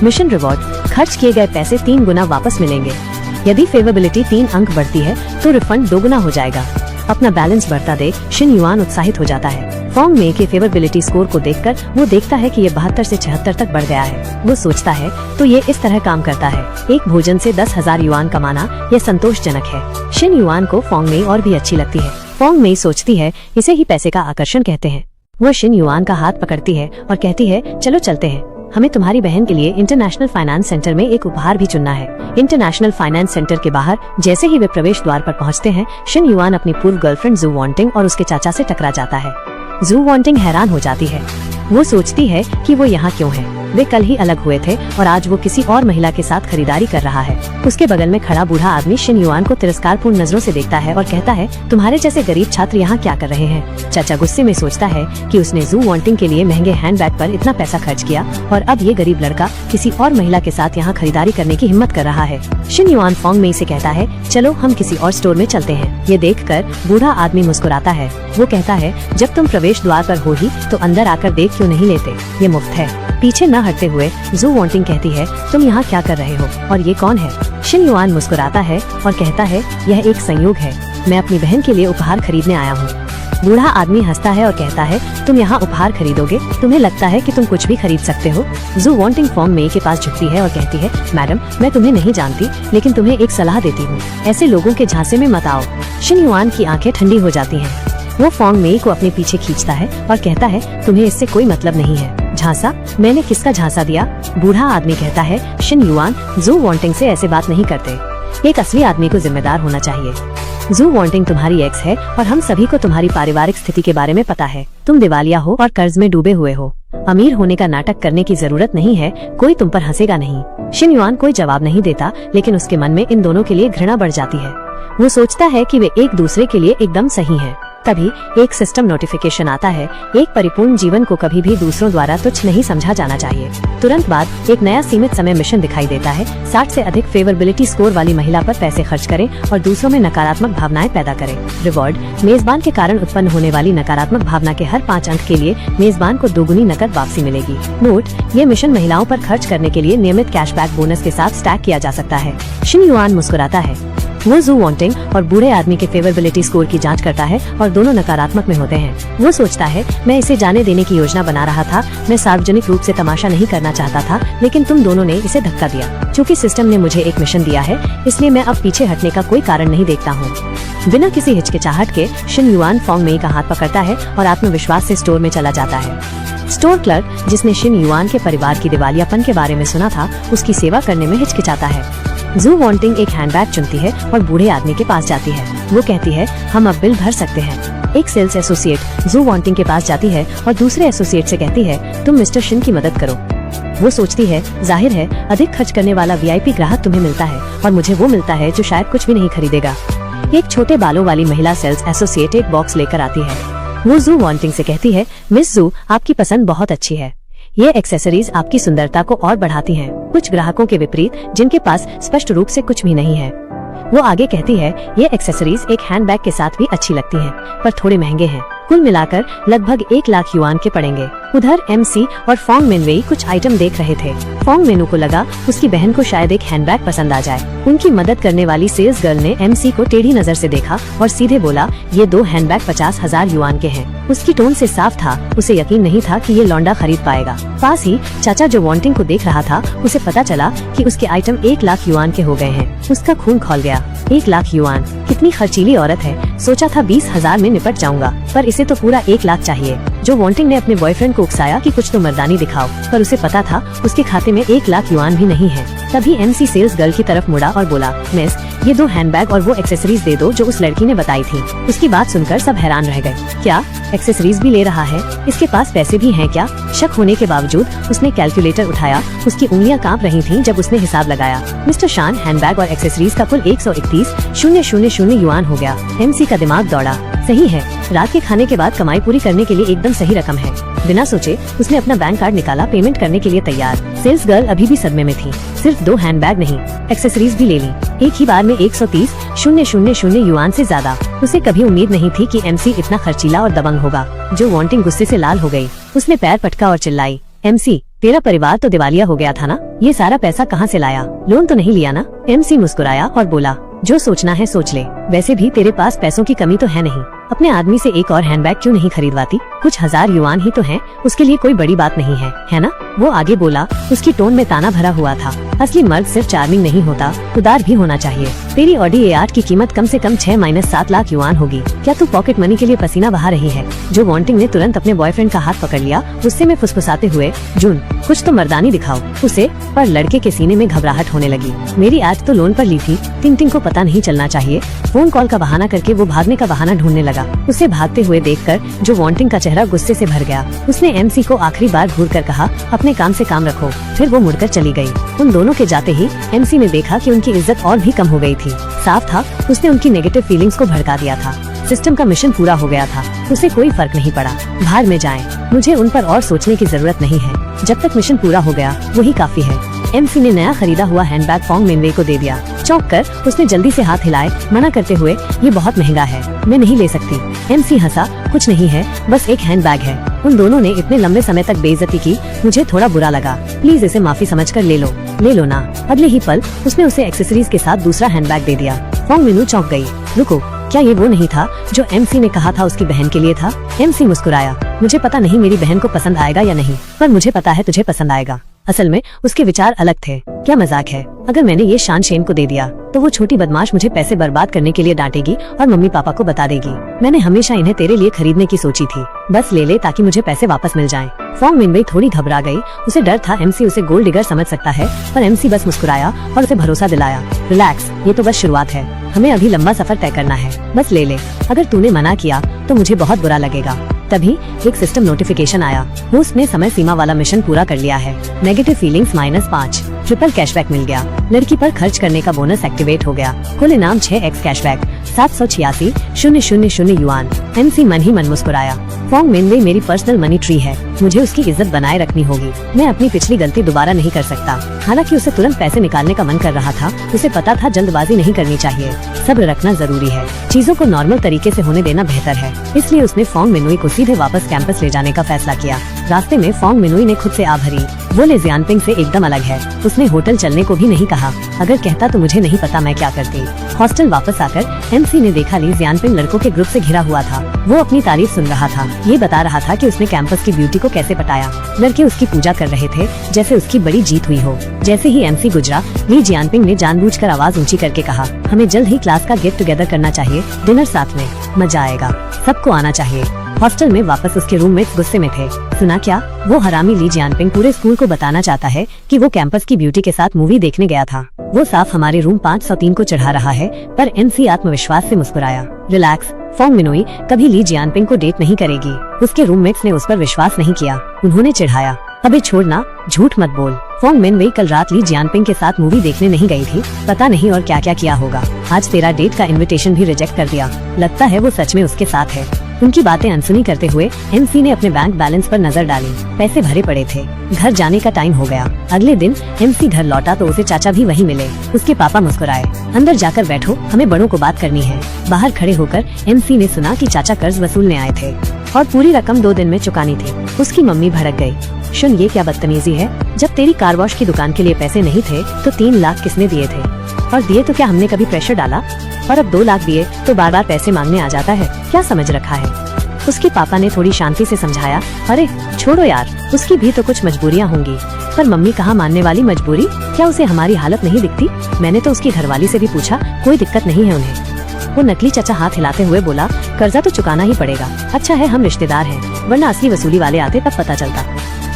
मिशन रिवॉर्ड, खर्च किए गए पैसे 3 गुना वापस मिलेंगे। यदि फेवरेबिलिटी 3 अंक बढ़ती है तो रिफंड 2 गुना हो जाएगा। अपना बैलेंस बढ़ता देख शुन्युआन उत्साहित हो जाता है। फॉन्ग मेई के फेवरेबिलिटी स्कोर को देखकर वो देखता है कि ये 72 से 76 तक बढ़ गया है। वो सोचता है, तो ये इस तरह काम करता है। एक भोजन से 10,000 युआन कमाना यह संतोषजनक है। शुन्युआन को फॉन्ग मेई और भी अच्छी लगती है। फॉन्ग मेई सोचती है, इसे ही पैसे का आकर्षण कहते हैं। वो शुन्युआन का हाथ पकड़ती है और कहती है, चलो चलते हैं, हमें तुम्हारी बहन के लिए इंटरनेशनल फाइनेंस सेंटर में एक उपहार भी चुनना है। इंटरनेशनल फाइनेंस सेंटर के बाहर जैसे ही वे प्रवेश द्वार पर पहुंचते हैं, शुन्युआन अपनी पूर्व गर्लफ्रेंड जू वॉन्टिंग और उसके चाचा से टकरा जाता है। जू वॉन्टिंग हैरान हो जाती है। वो सोचती है कि वो यहाँ क्यों है। वे कल ही अलग हुए थे और आज वो किसी और महिला के साथ खरीदारी कर रहा है। उसके बगल में खड़ा बूढ़ा आदमी शुन्युआन को तिरस्कारपूर्ण नजरों से देखता है और कहता है, तुम्हारे जैसे गरीब छात्र यहाँ क्या कर रहे हैं? चाचा गुस्से में सोचता है कि उसने जू वॉन्टिंग के लिए महंगे हैंडबैग पर इतना पैसा खर्च किया और अब ये गरीब लड़का किसी और महिला के साथ यहाँ खरीदारी करने की हिम्मत कर रहा है। शुन्युआन फॉन्ग मेई से कहता है, चलो हम किसी और स्टोर में चलते हैं। ये देखकर बूढ़ा आदमी मुस्कुराता है। वो कहता है, जब तुम प्रवेश द्वार पर हो ही तो अंदर आकर देख क्यों नहीं लेते, ये मुफ्त है। पीछे न हटते हुए जू वॉन्टिंग कहती है, तुम यहाँ क्या कर रहे हो और ये कौन है? शुन्युआन मुस्कुराता है और कहता है, यह एक संयोग है, मैं अपनी बहन के लिए उपहार खरीदने आया हूँ। बूढ़ा आदमी हंसता है और कहता है, तुम यहाँ उपहार खरीदोगे? तुम्हें लगता है कि तुम कुछ भी खरीद सकते हो? जू वॉन्टिंग फॉन्ग मेई के पास झुकती है और कहती है, मैडम मैं तुम्हें नहीं जानती, लेकिन तुम्हें एक सलाह देती हूँ, ऐसे लोगों के झांसे में मत आओ। शुन्युआन की आंखें ठंडी हो जाती हैं। वो फॉन्ग मेई को अपने पीछे खींचता है और कहता है, तुम्हें इससे कोई मतलब नहीं है। झांसा? मैंने किसका झांसा दिया? बूढ़ा आदमी कहता है, शिन युआन, जू वांटिंग से ऐसे बात नहीं करते। एक असली आदमी को जिम्मेदार होना चाहिए। जू वांटिंग तुम्हारी एक्स है और हम सभी को तुम्हारी पारिवारिक स्थिति के बारे में पता है। तुम दिवालिया हो और कर्ज में डूबे हुए हो। अमीर होने का नाटक करने की जरूरत नहीं है, कोई तुम पर हंसेगा नहीं। शिन युआन कोई जवाब नहीं देता, लेकिन उसके मन में इन दोनों के लिए घृणा बढ़ जाती है। वो सोचता है कि वे एक दूसरे के लिए एकदम सही हैं। तभी एक सिस्टम नोटिफिकेशन आता है, एक परिपूर्ण जीवन को कभी भी दूसरों द्वारा तुच्छ नहीं समझा जाना चाहिए। तुरंत बाद एक नया सीमित समय मिशन दिखाई देता है। 60 से अधिक फेवरेबिलिटी स्कोर वाली महिला पर पैसे खर्च करें और दूसरों में नकारात्मक भावनाएं पैदा करें। रिवॉर्ड, मेजबान के कारण उत्पन्न होने वाली नकारात्मक भावना के हर 5 अंक के लिए मेजबान को दोगुनी नकद वापसी मिलेगी। नोट, ये मिशन महिलाओं पर खर्च करने के लिए नियमित कैशबैक बोनस के साथ स्टैक किया जा सकता है। शिन युआन मुस्कुराता है। वो जू वांटिंग और बूढ़े आदमी के फेवरेबिलिटी स्कोर की जांच करता है और दोनों नकारात्मक में होते हैं। वो सोचता है, मैं इसे जाने देने की योजना बना रहा था। मैं सार्वजनिक रूप से तमाशा नहीं करना चाहता था, लेकिन तुम दोनों ने इसे धक्का दिया। चूँकि सिस्टम ने मुझे एक मिशन दिया है, इसलिए मैं अब पीछे हटने का कोई कारण नहीं देखता हूँ। बिना किसी हिचकिचाहट के शिन युआन फोंग मेई का हाथ पकड़ता है और आत्मविश्वास से स्टोर में चला जाता है। स्टोर क्लर्क, जिसने शिन युआन के परिवार की दिवालियापन के बारे में सुना था, उसकी सेवा करने में हिचकिचाता है। जू वांटिंग एक हैंडबैग चुनती है और बूढ़े आदमी के पास जाती है। वो कहती है, हम अब बिल भर सकते हैं। एक सेल्स एसोसिएट जू वांटिंग के पास जाती है और दूसरे एसोसिएट से कहती है, तुम मिस्टर शिन की मदद करो। वो सोचती है, जाहिर है अधिक खर्च करने वाला वीआईपी ग्राहक तुम्हें मिलता है और मुझे वो मिलता है जो शायद कुछ भी नहीं खरीदेगा। एक छोटे बालों वाली महिला सेल्स एसोसिएट एक बॉक्स लेकर आती है। वो जू वांटिंग से कहती है, मिस जू, आपकी पसंद बहुत अच्छी है। ये एक्सेसरीज आपकी सुंदरता को और बढ़ाती हैं, कुछ ग्राहकों के विपरीत जिनके पास स्पष्ट रूप से कुछ भी नहीं है। वो आगे कहती है, ये एक्सेसरीज एक हैंडबैग के साथ भी अच्छी लगती हैं, पर थोड़े महंगे हैं। कुल मिलाकर लगभग 1 लाख युआन के पड़ेंगे। उधर एमसी और फोंग मिनवेई कुछ आइटम देख रहे थे। फोंग मेनू को लगा उसकी बहन को शायद एक हैंडबैग पसंद आ जाए। उनकी मदद करने वाली सेल्स गर्ल ने एमसी को टेढ़ी नजर से देखा और सीधे बोला, ये 2 हैंडबैग 50,000 युआन के हैं। उसकी टोन से साफ था, उसे यकीन नहीं था कि ये लौंडा खरीद पाएगा। पास ही चाचा जो वांटिंग को देख रहा था, उसे पता चला कि उसके आइटम 1 लाख युआन के हो गए हैं। उसका खून खौल गया। 1 लाख युआन, कितनी खर्चीली औरत है। सोचा था 20,000 में निपट जाऊंगा, पर इसे तो पूरा 1 लाख चाहिए। जो वांटिंग ने अपने बॉयफ्रेंड को उकसाया कि कुछ तो मर्दानी दिखाओ, पर उसे पता था उसके खाते में 1 लाख युआन भी नहीं है। तभी एमसी सेल्स गर्ल की तरफ मुड़ा और बोला, मिस, ये 2 हैंडबैग और वो एक्सेसरीज दे दो जो उस लड़की ने बताई थी। उसकी बात सुनकर सब हैरान रह गए। क्या एक्सेसरीज भी ले रहा है? इसके पास पैसे भी हैं क्या? शक होने के बावजूद उसने कैलकुलेटर उठाया। उसकी उंगलियां कांप रही थीं जब उसने हिसाब लगाया। मिस्टर शान, हैंडबैग और एक्सेसरीज का कुल 131,000 युआन हो गया। एमसी का दिमाग दौड़ा। सही है, रात के खाने के बाद कमाई पूरी करने के लिए एकदम सही रकम है। बिना सोचे उसने अपना बैंक कार्ड निकाला, पेमेंट करने के लिए तैयार। सेल्स गर्ल अभी भी सदमे में थी। सिर्फ 2 हैंडबैग नहीं, एक्सेसरीज भी ले ली, एक ही बार में 130,000 युआन से ज्यादा। उसे कभी उम्मीद नहीं थी कि एमसी इतना खर्चीला और दबंग होगा। जो वांटिंग गुस्से से लाल हो गई। उसने पैर पटका और चिल्लाई, एमसी, तेरा परिवार तो दिवालिया हो गया था ना? ये सारा पैसा कहाँ से लाया? लोन तो नहीं लिया ना? एमसी मुस्कुराया और बोला, जो सोचना है सोच ले। वैसे भी तेरे पास पैसों की कमी तो है नहीं। अपने आदमी से एक और हैंडबैग क्यों नहीं खरीदवाती? कुछ 1000 युआन ही तो हैं, उसके लिए कोई बड़ी बात नहीं है ना? वो आगे बोला, उसकी टोन में ताना भरा हुआ था। असली मर्द सिर्फ चार्मिंग नहीं होता, उदार भी होना चाहिए। तेरी ऑडी A8 की कीमत कम से कम 6-7 लाख युआन होगी। क्या तू पॉकेट मनी के लिए पसीना बहा रही है? जो वांटिंग ने तुरंत अपने बॉयफ्रेंड का हाथ पकड़ लिया, गुस्से में फुसफुसाते हुए, जून, कुछ तो मर्दानी दिखाओ उसे। पर लड़के के सीने में घबराहट होने लगी। मेरी आज तो लोन पर ली थी, टिंग को पता नहीं चलना चाहिए। फोन कॉल का बहाना करके वो भागने का बहाना ढूंढने लगा। उसे भागते हुए देखकर जो वांटिंग का चेहरा गुस्से से भर गया। उसने एमसी को आखिरी बार घूर कर कहा, अपने काम से काम रखो। फिर वो मुड़कर चली गई। उन दोनों के जाते ही एमसी ने देखा कि उनकी इज्जत और भी कम हो गई थी। साफ था उसने उनकी नेगेटिव फीलिंग्स को भड़का दिया था। सिस्टम का मिशन पूरा हो गया था, उसे कोई फर्क नहीं पड़ा। बाहर में जाएं, मुझे उन पर और सोचने की जरूरत नहीं है। जब तक मिशन पूरा हो गया वही काफी है। एमसी ने नया खरीदा हुआ हैंडबैग फोंग मिनवे को दे दिया। चौंक कर उसने जल्दी से हाथ हिलाए, मना करते हुए, ये बहुत महंगा है, मैं नहीं ले सकती। एमसी हंसा, कुछ नहीं है, बस एक हैंडबैग है। उन दोनों ने इतने लंबे समय तक बेइज्जती की, मुझे थोड़ा बुरा लगा। प्लीज इसे माफी समझकर ले लो ना। अगले ही पल उसने उसे एक्सेसरीज के साथ दूसरा हैंडबैग दे दिया। फोंग मिनू चौंक गई। रुको, क्या ये वो नहीं था जो एमसी ने कहा था उसकी बहन के लिए था? एमसी मुस्कुराया, मुझे पता नहीं मेरी बहन को पसंद आएगा या नहीं, पर मुझे पता है तुझे पसंद आएगा। असल में उसके विचार अलग थे। क्या मजाक है, अगर मैंने ये शान शेन को दे दिया तो वो छोटी बदमाश मुझे पैसे बर्बाद करने के लिए डांटेगी और मम्मी पापा को बता देगी। मैंने हमेशा इन्हें तेरे लिए खरीदने की सोची थी, बस ले ले ताकि मुझे पैसे वापस मिल जाएं। फोंग मिनवेई थोड़ी घबरा गई। उसे डर था एमसी उसे गोल्ड डिगर समझ सकता है, पर एमसी बस मुस्कुराया और उसे भरोसा दिलाया, रिलैक्स, ये तो बस शुरुआत है, हमें अभी लंबा सफर तय करना है, बस ले ले। अगर तूने मना किया तो मुझे बहुत बुरा लगेगा। तभी एक सिस्टम नोटिफिकेशन आया, होस्ट ने समय सीमा वाला मिशन पूरा कर लिया है, नेगेटिव फीलिंग्स -5, ट्रिपल कैशबैक मिल गया, लड़की पर खर्च करने का बोनस एक्टिवेट हो गया, कुल इनाम 6x कैशबैक 786,000 युआन। एमसी मन ही मन मुस्कुराया। फोंग मिनवेई मेरी पर्सनल मनी ट्री है, मुझे उसकी इज्जत बनाए रखनी होगी, मैं अपनी पिछली गलती दोबारा नहीं कर सकता। हालांकि उसे तुरंत पैसे निकालने का मन कर रहा था, उसे पता था जल्दबाजी नहीं करनी चाहिए, सब्र रखना जरूरी है, चीजों को नॉर्मल तरीके से होने देना बेहतर है। इसलिए उसने फोंग मिनवेई को सीधे वापस कैंपस ले जाने का फैसला किया। रास्ते में फोंग मिनवेई ने खुद से आ भरी, वो ले जियानपिंग से एकदम अलग है। उसने होटल चलने को भी नहीं कहा, अगर कहता तो मुझे नहीं पता मैं क्या करती। हॉस्टल वापस आकर एमसी ने देखा ली जियानपिंग लड़कों के ग्रुप से घिरा हुआ था। वो अपनी तारीफ सुन रहा था, ये बता रहा था कि उसने कैंपस की ब्यूटी को कैसे पटाया। लड़के उसकी पूजा कर रहे थे जैसे उसकी बड़ी जीत हुई हो। जैसे ही एमसी गुजरा, ली जियानपिंग ने जानबूझकर आवाज ऊंची करके कहा, हमें जल्द ही क्लास का गेट टुगेदर करना चाहिए, डिनर साथ में, मजा आएगा, सबको आना चाहिए। हॉस्टल में वापस उसके रूममेट्स गुस्से में थे। सुना क्या, वो हरामी ली जियानपिंग पूरे स्कूल को बताना चाहता है कि वो कैंपस की ब्यूटी के साथ मूवी देखने गया था। वो साफ हमारे रूम 503 को चढ़ा रहा है। पर एमसी आत्मविश्वास से मुस्कुराया, रिलैक्स, फोंग मिनवेई कभी ली जियानपिंग को डेट नहीं करेगी। उसके रूममेट्स ने उस पर विश्वास नहीं किया, उन्होंने चिढ़ाया, अबे छोड़ना, झूठ मत बोल। फोंग मिनवेई कल रात ली जियानपिंग के साथ मूवी देखने नहीं गई थी, पता नहीं और क्या क्या किया होगा। आज तेरा डेट का इनविटेशन भी रिजेक्ट कर दिया, लगता है वो सच में उसके साथ है। उनकी बातें अनसुनी करते हुए एमसी ने अपने बैंक बैलेंस पर नजर डाली, पैसे भरे पड़े थे। घर जाने का टाइम हो गया। अगले दिन एमसी घर लौटा तो उसे चाचा भी वहीं मिले। उसके पापा मुस्कुराए, अंदर जाकर बैठो, हमें बड़ों को बात करनी है। बाहर खड़े होकर एमसी ने सुना कि चाचा कर्ज वसूलने आए थे और पूरी रकम 2 दिन में चुकानी थी। उसकी मम्मी भड़क गई, सुन ये क्या बदतमीजी है, जब तेरी कार वॉश की दुकान के लिए पैसे नहीं थे तो 3 लाख किसने दिए थे, और दिए तो क्या हमने कभी प्रेशर डाला, और अब 2 लाख दिए तो बार बार पैसे मांगने आ जाता है, क्या समझ रखा है। उसके पापा ने थोड़ी शांति से समझाया, अरे छोड़ो यार, उसकी भी तो कुछ मजबूरियाँ होंगी। पर मम्मी कहाँ मानने वाली मजबूरी, क्या उसे हमारी हालत नहीं दिखती। मैंने तो उसकी घरवाली से भी पूछा, कोई दिक्कत नहीं है उन्हें। वो नकली चाचा हाथ हिलाते हुए बोला, कर्जा तो चुकाना ही पड़ेगा, अच्छा है हम रिश्तेदार हैं, वरना असली वसूली वाले आते तब पता चलता।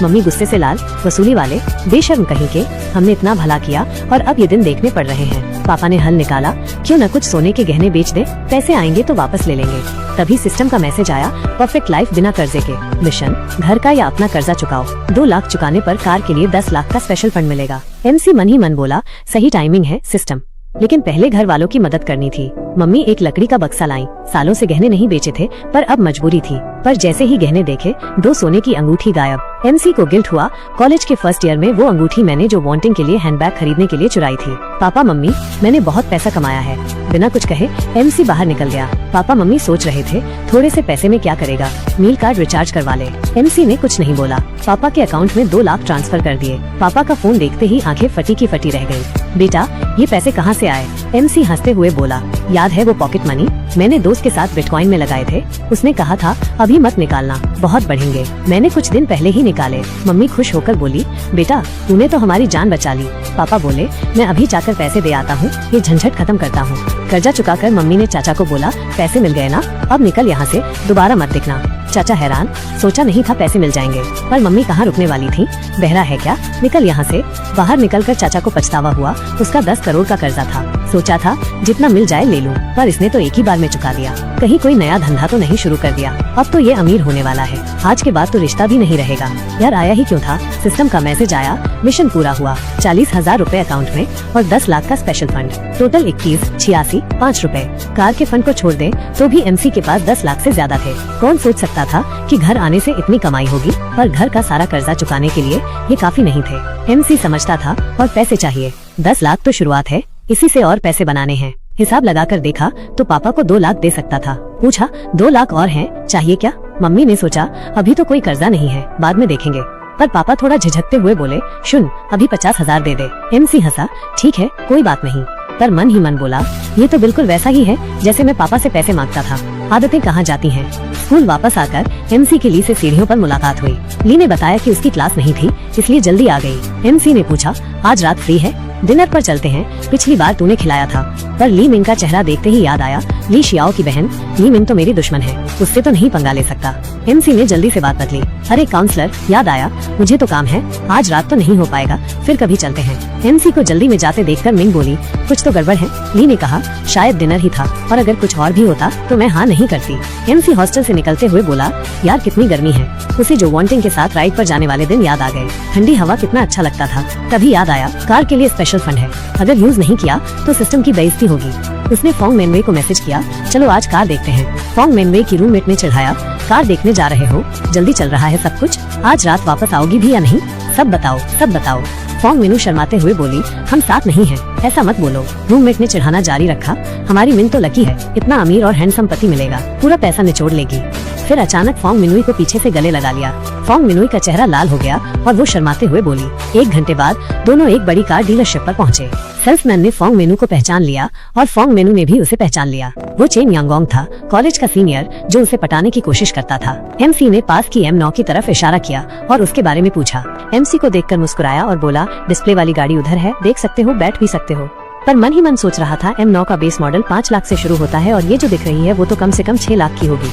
मम्मी गुस्से से लाल, वसूली वाले, बेशर्म कहीं के, हमने इतना भला किया और अब ये दिन देखने पड़ रहे हैं। पापा ने हल निकाला, क्यों न कुछ सोने के गहने बेच दे, पैसे आएंगे तो वापस ले लेंगे। तभी सिस्टम का मैसेज आया, परफेक्ट लाइफ बिना कर्जे के, मिशन घर का या अपना कर्जा चुकाओ, 2 लाख चुकाने पर कार के लिए 10 लाख का स्पेशल फंड मिलेगा। एमसी मन ही मन बोला, सही टाइमिंग है सिस्टम, लेकिन पहले घर वालों की मदद करनी थी। मम्मी एक लकड़ी का बक्सा लाई, सालों से गहने नहीं बेचे थे पर अब मजबूरी थी। पर जैसे ही गहने देखे, 2 सोने की अंगूठी गायब। एमसी को गिल्ट हुआ, कॉलेज के फर्स्ट ईयर में वो अंगूठी मैंने जो वॉन्टिंग के लिए हैंडबैग खरीदने के लिए चुराई थी। पापा मम्मी, मैंने बहुत पैसा कमाया है। बिना कुछ कहे एमसी बाहर निकल गया। पापा मम्मी सोच रहे थे, थोड़े से पैसे में क्या करेगा, मील कार्ड रिचार्ज करवा ले। एमसी ने कुछ नहीं बोला, पापा के अकाउंट में 2 लाख ट्रांसफर कर दिए। पापा का फोन देखते ही आंखें फटी की फटी रह गयी। बेटा ये पैसे कहाँ से आए? एमसी हंसते हुए बोला, याद है वो पॉकेट मनी मैंने दोस्त के साथ बिटकॉइन में लगाए थे, उसने कहा था अभी मत निकालना, बहुत बढ़ेंगे, मैंने कुछ दिन पहले ही निकाले। मम्मी खुश होकर बोली, बेटा तूने तो हमारी जान बचा ली। पापा बोले, मैं अभी जाकर पैसे दे आता हूँ, ये झंझट खत्म करता हूँ। कर्जा चुकाकर मम्मी ने चाचा को बोला, पैसे मिल गए ना, अब निकल यहाँ से, दोबारा मत दिखना। चाचा हैरान, सोचा नहीं था पैसे मिल जाएंगे, पर मम्मी कहाँ रुकने वाली थी, बहरा है क्या, निकल यहाँ से। बाहर निकलकर चाचा को पछतावा हुआ, उसका 10 करोड़ का कर्जा था। सोचा था जितना मिल जाए ले लूं, पर इसने तो एक ही बार में चुका दिया। कहीं कोई नया धंधा तो नहीं शुरू कर दिया, अब तो ये अमीर होने वाला है, आज के बाद तो रिश्ता भी नहीं रहेगा। यार आया ही क्यों था, सिस्टम का मैसेज आया, मिशन पूरा हुआ, 40,000 रूपए अकाउंट में और 10 लाख का स्पेशल फंड, टोटल 21,86,5 रूपए। कार के फंड को छोड़ दे तो भी एमसी के पास 10 लाख से ज्यादा थे। कौन सोच सकता था कि घर आने से इतनी कमाई होगी, पर घर का सारा कर्जा चुकाने के लिए ये काफी नहीं थे। एमसी समझता था और पैसे चाहिए, 10 लाख तो शुरुआत है, इसी से और पैसे बनाने हैं। हिसाब लगाकर देखा तो पापा को 2 लाख दे सकता था। पूछा, 2 लाख और हैं, चाहिए क्या? मम्मी ने सोचा, अभी तो कोई कर्जा नहीं है, बाद में देखेंगे। पर पापा थोड़ा झिझकते हुए बोले, सुन अभी 50,000 दे दे। एमसी हंसा, ठीक है कोई बात नहीं, पर मन ही मन बोला, ये तो बिल्कुल वैसा ही है जैसे मैं पापा से पैसे मांगता था। आदतें कहाँ जाती हैं। स्कूल वापस आकर एमसी की ली से सीढ़ियों पर मुलाकात हुई। ली ने बताया कि उसकी क्लास नहीं थी, इसलिए जल्दी आ गई। एमसी ने पूछा, आज रात फ्री है? डिनर पर चलते हैं, पिछली बार तूने खिलाया था। पर ली मिंग का चेहरा देखते ही याद आया, ली शियाओ की बहन। ली मिंग तो मेरी दुश्मन है, उससे तो नहीं पंगा ले सकता। एमसी ने जल्दी से बात बदली। अरे काउंसलर, याद आया, मुझे तो काम है, आज रात तो नहीं हो पाएगा, फिर कभी चलते हैं। एमसी को जल्दी में जाते देखकर मिंग बोली, कुछ तो गड़बड़ है। ली ने कहा, शायद डिनर ही था, और अगर कुछ और भी होता तो मैं हाँ नहीं करती। एमसी हॉस्टल से निकलते हुए बोला, यार कितनी गर्मी है। उसे जो वॉन्टिंग के साथ राइड पर जाने वाले दिन याद आ गए। ठंडी हवा कितना अच्छा लगता था। तभी याद आया, कार के लिए स्पेशल फंड है, अगर यूज नहीं किया तो सिस्टम की बेइज्जती होगी। उसने फोंग मेनवे को मैसेज किया, चलो आज कार देखते हैं। फोंग मेनवे की रूममेट ने चिढ़ाया, कार देखने जा रहे हो, जल्दी चल रहा है सब कुछ, आज रात वापस आओगी भी या नहीं, सब बताओ सब बताओ। फोंग मेनू शर्माते हुए बोली, हम साथ नहीं हैं, ऐसा मत बोलो। रूममेट ने चिढ़ाना जारी रखा, हमारी मिन तो लकी है, इतना अमीर और हैंडसम पति मिलेगा, पूरा पैसा निचोड़ लेगी। फिर अचानक फोंग मिनुई को पीछे से गले लगा लिया। फोंग मिनुई का चेहरा लाल हो गया और वो शर्माते हुए बोली। 1 घंटे बाद दोनों एक बड़ी कार डीलरशिप पर पहुंचे। सेल्समैन ने फोंग मेनू को पहचान लिया और फोंग मेनू ने भी उसे पहचान लिया। वो चेन यांगोंग था, कॉलेज का सीनियर जो उसे पटाने की कोशिश करता था। एमसी ने पास की M9 की तरफ इशारा किया और उसके बारे में पूछा। एमसी को देखकर मुस्कुराया और बोला, डिस्प्ले वाली गाड़ी उधर है, देख सकते हो, बैठ भी सकते हो। पर मन ही मन सोच रहा था, M9 का बेस मॉडल 5 लाख से शुरू होता है और ये जो दिख रही है वो तो कम से कम 6 लाख की होगी।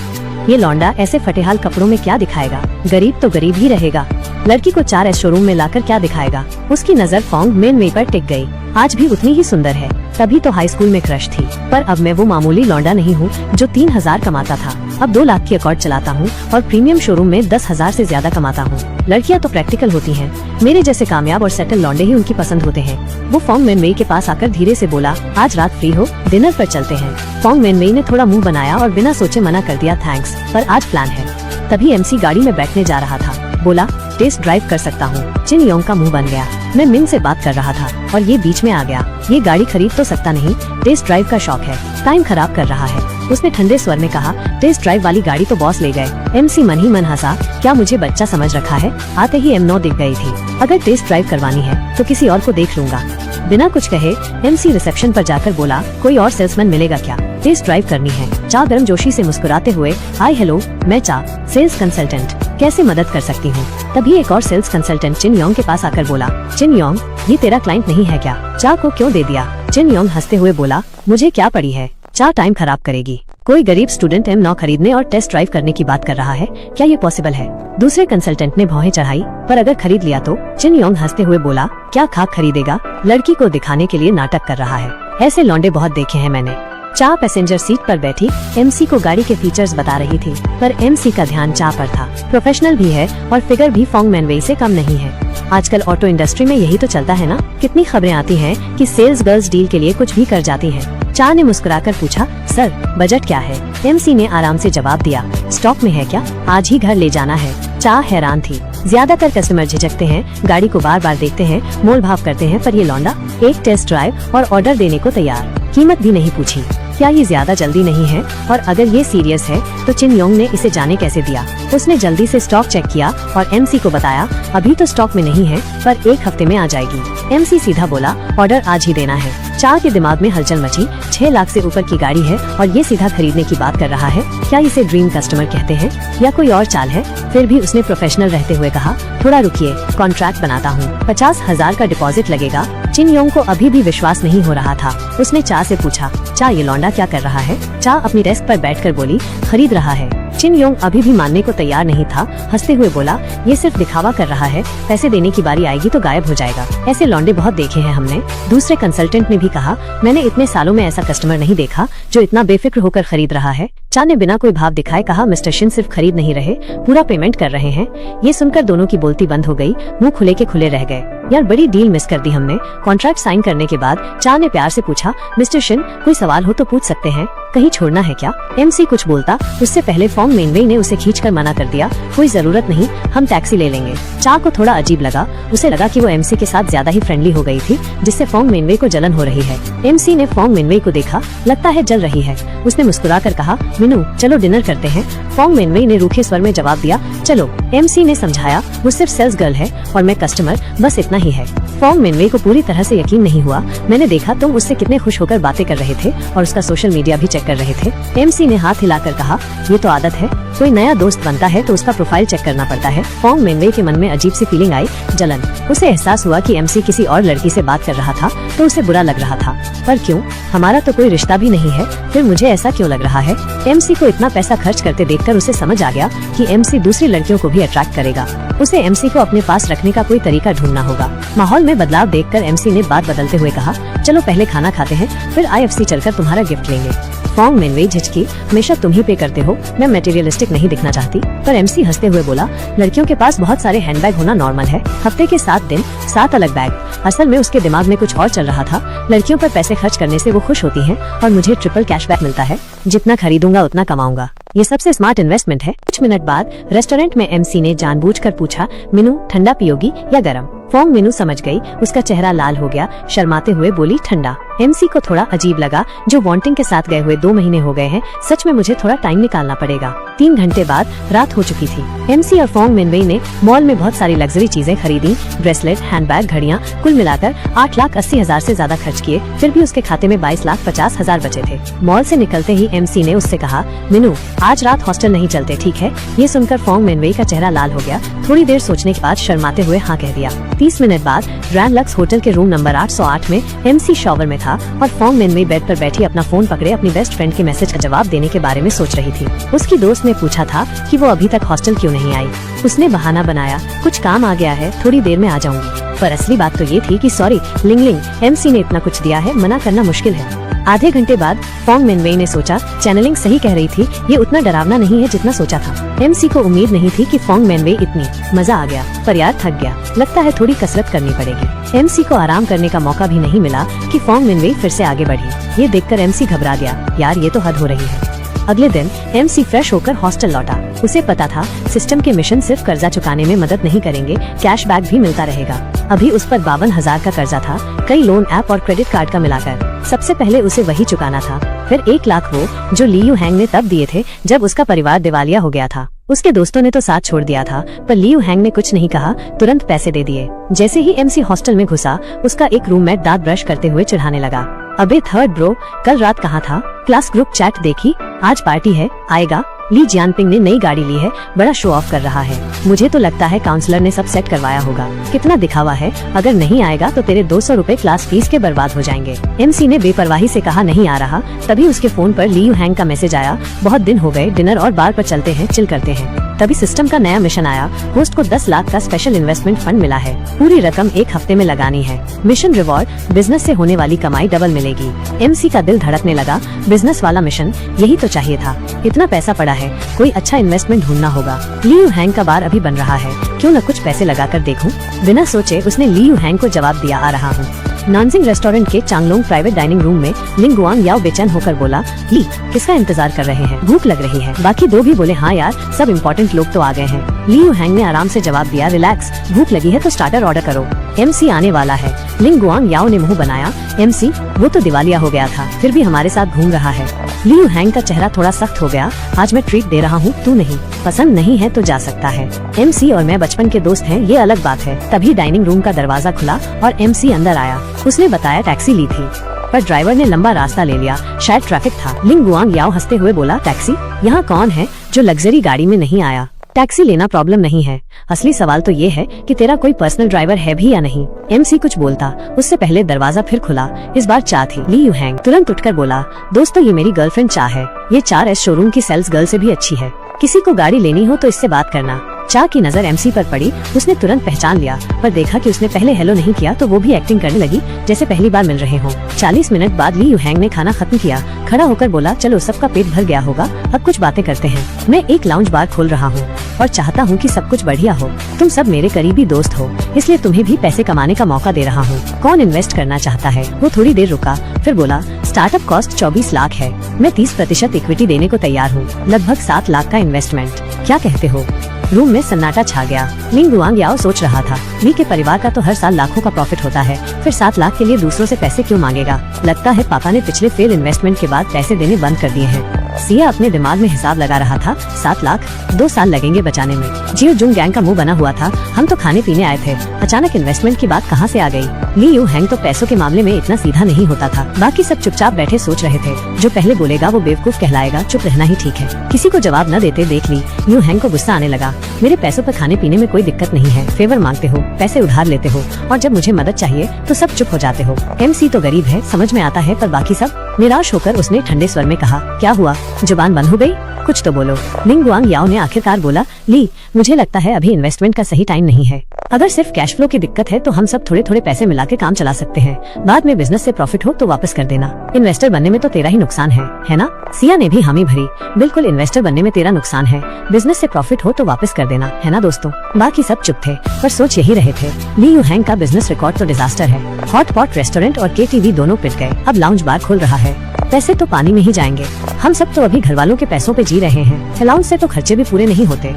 ये लौंडा ऐसे फटेहाल कपड़ों में क्या दिखाएगा, गरीब तो गरीब ही रहेगा। लड़की को 4S शोरूम में लाकर क्या दिखाएगा। उसकी नजर फोंग मेनवे पर टिक गई। आज भी उतनी ही सुंदर है, तभी तो हाई स्कूल में क्रश थी। पर अब मैं वो मामूली लौंडा नहीं हूँ जो 3,000 कमाता था, अब 2 लाख की अकॉर्ड चलाता हूँ और प्रीमियम शोरूम में 10,000 से ज्यादा कमाता हूँ। लड़कियाँ तो प्रैक्टिकल होती हैं, मेरे जैसे कामयाब और सेटल लौंडे ही उनकी पसंद होते हैं। वो फोंग मेनवे के पास आकर धीरे से बोला, आज रात फ्री हो, डिनर पर चलते हैं। फोंग मेनवे ने थोड़ा मुँह बनाया और बिना सोचे मना कर दिया, थैंक्स, पर आज प्लान है। तभी एमसी गाड़ी में बैठने जा रहा था, बोला, टेस्ट ड्राइव कर सकता हूँ। चिन योंग का मुंह बन गया। मैं मिंग से बात कर रहा था और ये बीच में आ गया। ये गाड़ी खरीद तो सकता नहीं, टेस्ट ड्राइव का शौक है, टाइम खराब कर रहा है। उसने ठंडे स्वर में कहा, टेस्ट ड्राइव वाली गाड़ी तो बॉस ले गए। एमसी मन ही मन हंसा, क्या मुझे बच्चा समझ रखा है। आते ही M9 दिख गई थी। अगर टेस्ट ड्राइव करवानी है तो किसी और को देख लूंगा। बिना कुछ कहे एमसी रिसेप्शन पर जाकर बोला, कोई और सेल्समैन मिलेगा क्या, टेस्ट ड्राइव करनी है। चा गर्मजोशी से मुस्कुराते हुए, हाय हेलो, मैं चा, सेल्स कंसल्टेंट, कैसे मदद कर सकती हूँ। तभी एक और सेल्स कंसल्टेंट चिन योंग के पास आकर बोला, चिन योंग, ये तेरा क्लाइंट नहीं है क्या, चा को क्यों दे दिया। चिन योंग हंसते हुए बोला, मुझे क्या पड़ी है, चा टाइम खराब करेगी। कोई गरीब स्टूडेंट M9 खरीदने और टेस्ट ड्राइव करने की बात कर रहा है, क्या ये पॉसिबल है। दूसरे कंसल्टेंट ने भौहें चढ़ाई, पर अगर खरीद लिया तो। चिन योंग हंसते हुए बोला, क्या खाक खरीदेगा, लड़की को दिखाने के लिए नाटक कर रहा है। ऐसे लौंडे बहुत देखे हैं मैंने। चा पैसेंजर सीट पर बैठी एमसी को गाड़ी के फीचर्स बता रही थी, पर एमसी का ध्यान चा पर था। प्रोफेशनल भी है और फिगर भी फोंग मेनवे से कम नहीं है। आजकल ऑटो इंडस्ट्री में यही तो चलता है ना, कितनी खबरें आती हैं कि सेल्स गर्ल्स डील के लिए कुछ भी कर जाती हैं। चा ने मुस्कुराकर पूछा, सर बजट क्या है। एमसी ने आराम से जवाब दिया, स्टॉक में है क्या, आज ही घर ले जाना है। चा हैरान थी, ज्यादातर कस्टमर झिझकते हैं, गाड़ी को बार बार देखते हैं, मोल भाव करते हैं, पर ये लौंडा एक टेस्ट ड्राइव और ऑर्डर देने को तैयार, कीमत भी नहीं पूछी। क्या ये ज्यादा जल्दी नहीं है, और अगर ये सीरियस है तो चिन योंग ने इसे जाने कैसे दिया। उसने जल्दी से स्टॉक चेक किया और एमसी को बताया, अभी तो स्टॉक में नहीं है, पर 1 हफ्ते में आ जाएगी। एमसी सीधा बोला, ऑर्डर आज ही देना है। चा के दिमाग में हलचल मची, 6 लाख से ऊपर की गाड़ी है और ये सीधा खरीदने की बात कर रहा है, क्या इसे ड्रीम कस्टमर कहते हैं या कोई और चाल है। फिर भी उसने प्रोफेशनल रहते हुए कहा, थोड़ा रुकिए, कॉन्ट्रैक्ट बनाता हूँ, 50,000 का डिपॉजिट लगेगा। चिन योंग को अभी भी विश्वास नहीं हो रहा था। उसने चा से पूछा, चा ये लौंडा क्या कर रहा है। चा अपनी डेस्क पर बैठकर बोली, खरीद रहा है। चिन योंग अभी भी मानने को तैयार नहीं था, हंसते हुए बोला, ये सिर्फ दिखावा कर रहा है, पैसे देने की बारी आएगी तो गायब हो जाएगा। ऐसे लौंडे बहुत देखे हैं हमने। दूसरे कंसल्टेंट ने भी कहा, मैंने इतने सालों में ऐसा कस्टमर नहीं देखा जो इतना बेफिक्र होकर खरीद रहा है। चा ने बिना कोई भाव दिखाए कहा, मिस्टर शिन सिर्फ खरीद नहीं रहे, पूरा पेमेंट कर रहे हैं। ये सुनकर दोनों की बोलती बंद हो गई, मुंह खुले के खुले रह गए। यार बड़ी डील मिस कर दी हमने। कॉन्ट्रैक्ट साइन करने के बाद चा ने प्यार से पूछा, मिस्टर शिन कोई सवाल हो तो पूछ सकते हैं, कहीं छोड़ना है क्या। एमसी कुछ बोलता उससे पहले फोंग मेनवे ने उसे खींचकर मना कर दिया, कोई जरूरत नहीं, हम टैक्सी ले लेंगे। चा को थोड़ा अजीब लगा, उसे लगा कि वो एमसी के साथ ज्यादा ही फ्रेंडली हो गई थी, जिससे फोंग मेनवे को जलन हो रही है। एमसी ने फोंग मेनवे को देखा, लगता है जल रही है। उसने मुस्कुराकर कहा, मिनू चलो डिनर करते हैं। फोंग मेनवे ने रूखे स्वर में जवाब दिया, चलो। एमसी ने समझाया, वो सिर्फ सेल्स गर्ल है और मैं कस्टमर, बस इतना ही है। फोंग मेनवे को पूरी तरह से यकीन नहीं हुआ। मैंने देखा तुम उससे कितने खुश होकर बातें कर रहे थे और उसका सोशल मीडिया भी चेक चेक कर रहे थे। एमसी ने हाथ हिलाकर कहा, ये तो आदत है, कोई नया दोस्त बनता है तो उसका प्रोफाइल चेक करना पड़ता है। फोंग मिनवे के मन में अजीब सी फीलिंग आई, जलन। उसे एहसास हुआ कि एमसी किसी और लड़की से बात कर रहा था तो उसे बुरा लग रहा था। पर क्यों? हमारा तो कोई रिश्ता भी नहीं है, फिर मुझे ऐसा क्यों लग रहा है? एमसी को इतना पैसा खर्च करते देखकर उसे समझ आ गया कि एमसी दूसरी लड़कियों को भी अट्रैक्ट करेगा। उसे एमसी को अपने पास रखने का कोई तरीका ढूंढना होगा। माहौल में बदलाव देखकर एमसी ने बात बदलते हुए कहा, चलो पहले खाना खाते हैं, फिर IFC चलकर तुम्हारा गिफ्ट लेंगे। फोंग मिनवे झिझकी, हमेशा तुम ही पे करते हो, मैं मटेरियलिस्टिक नहीं दिखना चाहती। पर एमसी हंसते हुए बोला, लड़कियों के पास बहुत सारे हैंडबैग होना नॉर्मल है। हफ्ते के 7 दिन 7 अलग बैग। असल में उसके दिमाग में कुछ और चल रहा था। लड़कियों पर पैसे खर्च करने से वो खुश होती हैं और मुझे ट्रिपल कैशबैक मिलता है। जितना खरीदूंगा उतना कमाऊंगा। ये सबसे स्मार्ट इन्वेस्टमेंट है। कुछ मिनट बाद रेस्टोरेंट में एमसी ने जानबूझकर पूछा, मीनू ठंडा पियोगी या गरम? फोंग मीनू समझ गई, उसका चेहरा लाल हो गया। शर्माते हुए बोली, ठंडा। एमसी को थोड़ा अजीब लगा, जो वांटिंग के साथ गए हुए 2 महीने हो गए हैं, सच में मुझे थोड़ा टाइम निकालना पड़ेगा। 3 घंटे बाद रात हो चुकी थी। एमसी और फोंग मिनवे ने मॉल में बहुत सारी लग्जरी चीजें खरीदी, ब्रेसलेट, हैंडबैग, घड़ियां, कुल मिलाकर 8,80,000 से ज्यादा खर्च किए। फिर भी उसके खाते में 22,50,000 बचे थे। मॉल से निकलते ही एमसी ने उससे कहा, मीनू आज रात हॉस्टल नहीं चलते, ठीक है? ये सुनकर फोंग मिनवे का चेहरा लाल हो गया। थोड़ी देर सोचने के बाद शर्माते हुए हाँ कह दिया। 30 मिनट बाद ग्रैंड लक्स होटल के रूम नंबर 808 में एमसी शॉवर में था और फोंग मिनवे बेड पर बैठी अपना फोन पकड़े अपनी बेस्ट फ्रेंड के मैसेज का जवाब देने के बारे में सोच रही थी। उसकी दोस्त ने पूछा था कि वो अभी तक हॉस्टल क्यों नहीं आई। उसने बहाना बनाया, कुछ काम आ गया है, थोड़ी देर में आ जाऊंगी। पर असली बात तो ये थी कि सॉरी लिंगलिंग, एमसी ने इतना कुछ दिया है, मना करना मुश्किल है। आधे घंटे बाद फोंग मिनवे ने सोचा, चैनलिंग सही कह रही थी, ये उतना डरावना नहीं है जितना सोचा था। एमसी को उम्मीद नहीं थी कि फोंग मिनवे इतनी। मजा आ गया, पर यार थक गया, लगता है थोड़ी कसरत करनी पड़ेगी। एमसी को आराम करने का मौका भी नहीं मिला कि फोंग मिनवे फिर से आगे बढ़ी। ये देखकर एमसी घबरा गया, यार ये तो हद हो रही है। अगले दिन एमसी फ्रेश होकर हॉस्टल लौटा। उसे पता था सिस्टम के मिशन सिर्फ कर्जा चुकाने में मदद नहीं करेंगे, कैशबैक भी मिलता रहेगा। अभी उस पर 52,000 का कर्जा था, कई लोन ऐप और क्रेडिट कार्ड का मिलाकर। सबसे पहले उसे वही चुकाना था, फिर 1 लाख वो जो लियू हैंग ने तब दिए थे जब उसका परिवार दिवालिया हो गया था। उसके दोस्तों ने तो साथ छोड़ दिया था, पर लियू हैंग ने कुछ नहीं कहा, तुरंत पैसे दे दिए। जैसे ही एमसी हॉस्टल में घुसा, उसका एक रूममेट दांत ब्रश करते हुए चिढ़ाने लगा, अबे थर्ड ब्रो, कल रात कहाँ था? क्लास ग्रुप चैट देखी? आज पार्टी है, आएगा? ली जियानपिंग ने नई गाड़ी ली है, बड़ा शो ऑफ कर रहा है। मुझे तो लगता है काउंसलर ने सब सेट करवाया होगा। कितना दिखावा है, अगर नहीं आएगा तो तेरे 200 रुपए क्लास फीस के बर्बाद हो जाएंगे। एमसी ने बेपरवाही से कहा, नहीं आ रहा। तभी उसके फोन पर लियू हैंग का मैसेज आया, बहुत दिन हो गए, डिनर और बार पर चलते हैं, चिल करते हैं। तभी सिस्टम का नया मिशन आया, होस्ट को 10 लाख का स्पेशल इन्वेस्टमेंट फंड मिला है, पूरी रकम 1 हफ्ते में लगानी है। मिशन रिवॉर्ड, बिजनेस से होने वाली कमाई डबल मिलेगी। एमसी का दिल धड़कने लगा, बिजनेस वाला मिशन, यही तो चाहिए था। इतना पैसा पड़ा है, कोई अच्छा इन्वेस्टमेंट ढूंढना होगा। लियू हैंग का बार अभी बन रहा है, क्यों न कुछ पैसे लगाकर देखूं? बिना सोचे उसने लियू हैंग को जवाब दिया, आ रहा हूँ। नानजिंग रेस्टोरेंट के चांगलोंग प्राइवेट डाइनिंग रूम में लिंग गुआंग याओ बेचैन होकर बोला, ली किसका इंतजार कर रहे हैं? भूख लग रही है। बाकी 2 भी बोले, हाँ यार, सब इम्पोर्टेंट लोग तो आ गए हैं। लियू हैंग ने आराम से जवाब दिया, रिलैक्स, भूख लगी है तो स्टार्टर ऑर्डर करो, एमसी आने वाला है। लिंग गुआंग याओ ने मुंह बनाया, एमसी वो तो दिवालिया हो गया था, फिर भी हमारे साथ घूम रहा है। लियू हैंग का चेहरा थोड़ा सख्त हो गया, आज मैं ट्रीट दे रहा हूँ, तू नहीं। पसंद नहीं है तो जा सकता है। एमसी और मैं बचपन के दोस्त हैं, ये अलग बात है। तभी डाइनिंग रूम का दरवाजा खुला और एमसी अंदर आया। उसने बताया टैक्सी ली थी, पर ड्राइवर ने लंबा रास्ता ले लिया, शायद ट्रैफिक था। लिंग गुआंग याओ हंसते हुए बोला, टैक्सी? यहाँ कौन है जो लग्जरी गाड़ी में नहीं आया? टैक्सी लेना प्रॉब्लम नहीं है, असली सवाल तो ये है कि तेरा कोई पर्सनल ड्राइवर है भी या नहीं। एमसी कुछ बोलता, उससे पहले दरवाजा फिर खुला। इस बार चा थी। लियू हैंग तुरंत उठकर बोला, दोस्तों ये मेरी गर्लफ्रेंड चा है, ये 4S शोरूम की सेल्स गर्ल से भी अच्छी है। किसी को गाड़ी लेनी हो तो इससे बात करना। चा की नजर एमसी पर पड़ी, उसने तुरंत पहचान लिया, पर देखा कि उसने पहले हेलो नहीं किया तो वो भी एक्टिंग करने लगी जैसे पहली बार मिल रहे हों। 40 मिनट बाद लियू हैंग ने खाना खत्म किया, खड़ा होकर बोला, चलो सबका पेट भर गया होगा, अब कुछ बातें करते हैं। मैं एक लाउंज बार खोल रहा हूँ और चाहता हूँ कि सब कुछ बढ़िया हो। तुम सब मेरे करीबी दोस्त हो, इसलिए तुम्हें भी पैसे कमाने का मौका दे रहा हूँ। कौन इन्वेस्ट करना चाहता है? वो थोड़ी देर रुका, फिर बोला, स्टार्टअप कॉस्ट 24 लाख है, मैं 30% इक्विटी देने को तैयार हूँ, लगभग 7 लाख का इन्वेस्टमेंट। क्या कहते हो? रूम में सन्नाटा छा गया। लिंग गुआंग याओ सोच रहा था, ली के परिवार का तो हर साल लाखों का प्रॉफिट होता है, फिर 7 लाख के लिए दूसरों से पैसे क्यों मांगेगा? लगता है पापा ने पिछले फेल इन्वेस्टमेंट के बाद पैसे देने बंद कर दिए हैं। सिया अपने दिमाग में हिसाब लगा रहा था। 7 लाख 2 साल लगेंगे बचाने में। जियो जुंग गैंग का मुंह बना हुआ था। हम तो खाने पीने आए थे, अचानक इन्वेस्टमेंट की बात कहाँ से आ गई। ली यू हैंग तो पैसों के मामले में इतना सीधा नहीं होता था। बाकी सब चुपचाप बैठे सोच रहे थे। जो पहले बोलेगा वो बेवकूफ कहलाएगा, चुप रहना ही ठीक है। किसी को जवाब न देते देख ली यू हैंग को गुस्सा आने लगा। मेरे पैसों पर खाने पीने में कोई दिक्कत नहीं है, फेवर मांगते हो, पैसे उधार लेते हो और जब मुझे मदद चाहिए तो सब चुप हो जाते हो। MC तो गरीब है, समझ में आता है, पर बाकी सब। निराश होकर उसने ठंडे स्वर में कहा, क्या हुआ, जुबान बंद हो गई, कुछ तो बोलो। लिंग गुआंग याओ ने आखिरकार बोला, ली मुझे लगता है अभी इन्वेस्टमेंट का सही टाइम नहीं है। अगर सिर्फ कैश फ्लो की दिक्कत है तो हम सब थोड़े थोड़े पैसे मिला के काम चला सकते हैं। बाद में बिजनेस से प्रॉफिट हो तो वापस कर देना। इन्वेस्टर बनने में तो तेरा ही नुकसान है ना? सिया ने भी हामी भरी। बिल्कुल, इन्वेस्टर बनने में तेरा नुकसान है, बिजनेस से प्रॉफिट हो तो वापस कर देना, है ना दोस्तों? बाकी सब चुप थे पर सोच यही रहे थे। ली यू हैंग का बिजनेस रिकॉर्ड तो डिजास्टर है। हॉट पॉट रेस्टोरेंट और KTV दोनों पिट गए। अब लाउंज बार खोल रहा है, पैसे तो पानी में ही जाएंगे। हम सब तो अभी घर वालों के पैसों पे जी रहे हैं, अलाउंस से तो खर्चे भी पूरे नहीं होते।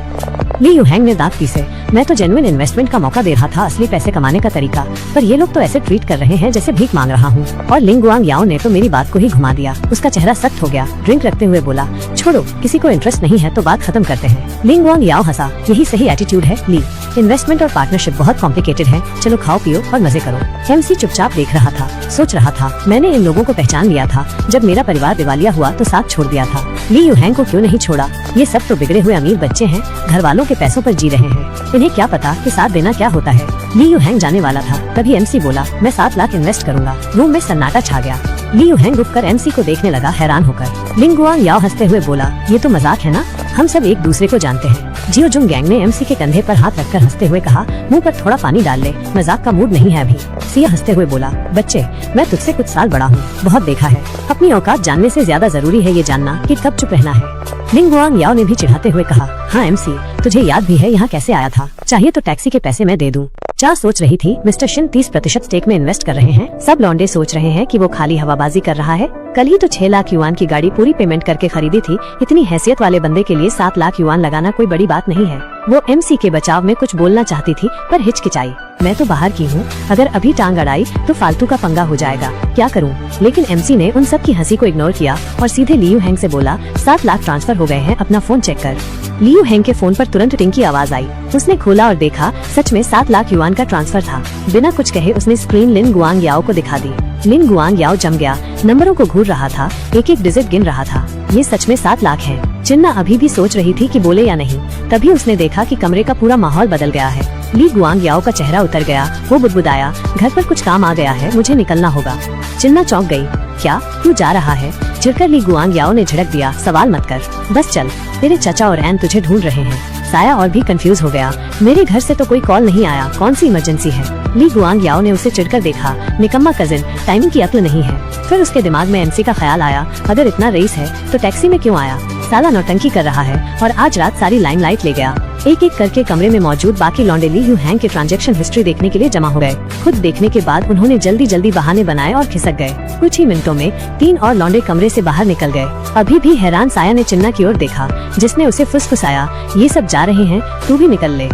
ली यू हैंग ने दांत पीसे। मैं तो जेन्युइन इन्वेस्टमेंट का मौका दे रहा था, असली पैसे कमाने का तरीका, पर ये लोग तो ऐसे ट्रीट कर रहे हैं जैसे भीख मांग रहा हूँ। और लिंग गुआंग याओ ने तो मेरी बात को ही घुमा दिया। उसका चेहरा सख्त हो गया। ड्रिंक रखते हुए बोला, छोड़ो, किसी को इंटरेस्ट नहीं है तो बात खत्म करते हैं। लिंग गुआंग याओ हंसा। यही सही एटीट्यूड है ली, इन्वेस्टमेंट और पार्टनरशिप बहुत कॉम्प्लिकेटेड है, चलो खाओ पियो और मजे करो। MC चुपचाप देख रहा था, सोच रहा था, मैंने इन लोगों को पहचान लिया था। जब मेरा परिवार दिवालिया हुआ तो साथ छोड़ दिया था। ली यू हैंग को क्यों नहीं छोड़ा? ये सब तो बिगड़े हुए अमीर बच्चे हैं, घर वालों के पैसों पर जी रहे हैं। इन्हें क्या पता कि साथ देना क्या होता है। ली यू हैंग जाने वाला था, तभी MC बोला, मैं 7 लाख इन्वेस्ट करूंगा। रूम में सन्नाटा छा गया। ली यू हैंग रुककर MC को देखने लगा, हैरान होकर। लिंग गुआंग याओ हंसते हुए बोला, ये तो मजाक है ना, हम सब एक दूसरे को जानते हैं। जियो जुंग गैंग ने MC के कंधे पर हाथ रखकर हंसते हुए कहा, मुंह पर थोड़ा पानी डाल ले, मजाक का मूड नहीं है अभी। सिया हंसते हुए बोला, बच्चे, मैं तुझसे कुछ साल बड़ा हूँ, बहुत देखा है। अपनी औकात जानने से ज्यादा जरूरी है ये जानना कि कब चुप रहना है। लिंग गुआंग याओ ने भी चिढ़ाते हुए कहा, हाँ MC, तुझे याद भी है यहाँ कैसे आया था? चाहिए तो टैक्सी के पैसे मैं दे दूँ। क्या सोच रही थी? मिस्टर शिन 30% स्टेक में इन्वेस्ट कर रहे हैं। सब लौंडे सोच रहे हैं कि वो खाली हवाबाजी कर रहा है। कल ही तो 6 लाख युआन की गाड़ी पूरी पेमेंट करके खरीदी थी। इतनी हैसियत वाले बंदे के लिए 7 लाख युआन लगाना कोई बड़ी बात नहीं है। वो MC के बचाव में कुछ बोलना चाहती थी पर हिचकिचाई। मैं तो बाहर की हूँ, अगर अभी टांग अड़ाई तो फालतू का पंगा हो जाएगा, क्या करूँ? लेकिन MC ने उन सब की हंसी को इग्नोर किया और सीधे ली यू हैंग से बोला, 7 लाख ट्रांसफर हो गए हैं, अपना फोन चेक कर। ली यू हैंग के फोन पर तुरंत टिंग की आवाज आई। उसने खोला और देखा, सच में 7 लाख युआन का ट्रांसफर था। बिना कुछ कहे उसने स्क्रीन लिन गुआंग याओ को दिखा दी। लिन गुआंग याओ जम गया, नंबरों को घूर रहा था, एक एक डिजिट गिन रहा था। ये सच में 7 लाख है। चिन्ना अभी भी सोच रही थी कि बोले या नहीं, तभी उसने देखा कि कमरे का पूरा माहौल बदल गया है। ली गुआंग याओ का चेहरा उतर गया। वो बुदबुदाया, घर पर कुछ काम आ गया है, मुझे निकलना होगा। चिन्ना चौंक गई। क्या, तू जा रहा है? चिढ़कर ली गुआंग याओ ने झिड़क दिया, सवाल मत कर, बस चल, तेरे चाचा और एन तुझे ढूंढ रहे हैं। साया और भी कंफ्यूज हो गया। मेरे घर से तो कोई कॉल नहीं आया, कौन सी इमरजेंसी है? ली गुआंग याओ ने उसे चिढ़कर देखा, निकम्मा कजिन, टाइमिंग की अक्ल नहीं है। फिर उसके दिमाग में MC का ख्याल आया, अगर इतना रईस है तो टैक्सी में क्यों आया? साला नौटंकी कर रहा है और आज रात सारी लाइमलाइट ले गया। एक एक करके कमरे में मौजूद बाकी लौंडे ली यू हैंग के ट्रांजैक्शन हिस्ट्री देखने के लिए जमा हो गए। खुद देखने के बाद उन्होंने जल्दी जल्दी बहाने बनाए और खिसक गए। कुछ ही मिनटों में 3 और लौंडे कमरे से बाहर निकल गए। अभी भी हैरान साया ने चिन्ना की ओर देखा, जिसने उसे फुसफुसाया, ये सब जा रहे हैं, तू भी निकल ले।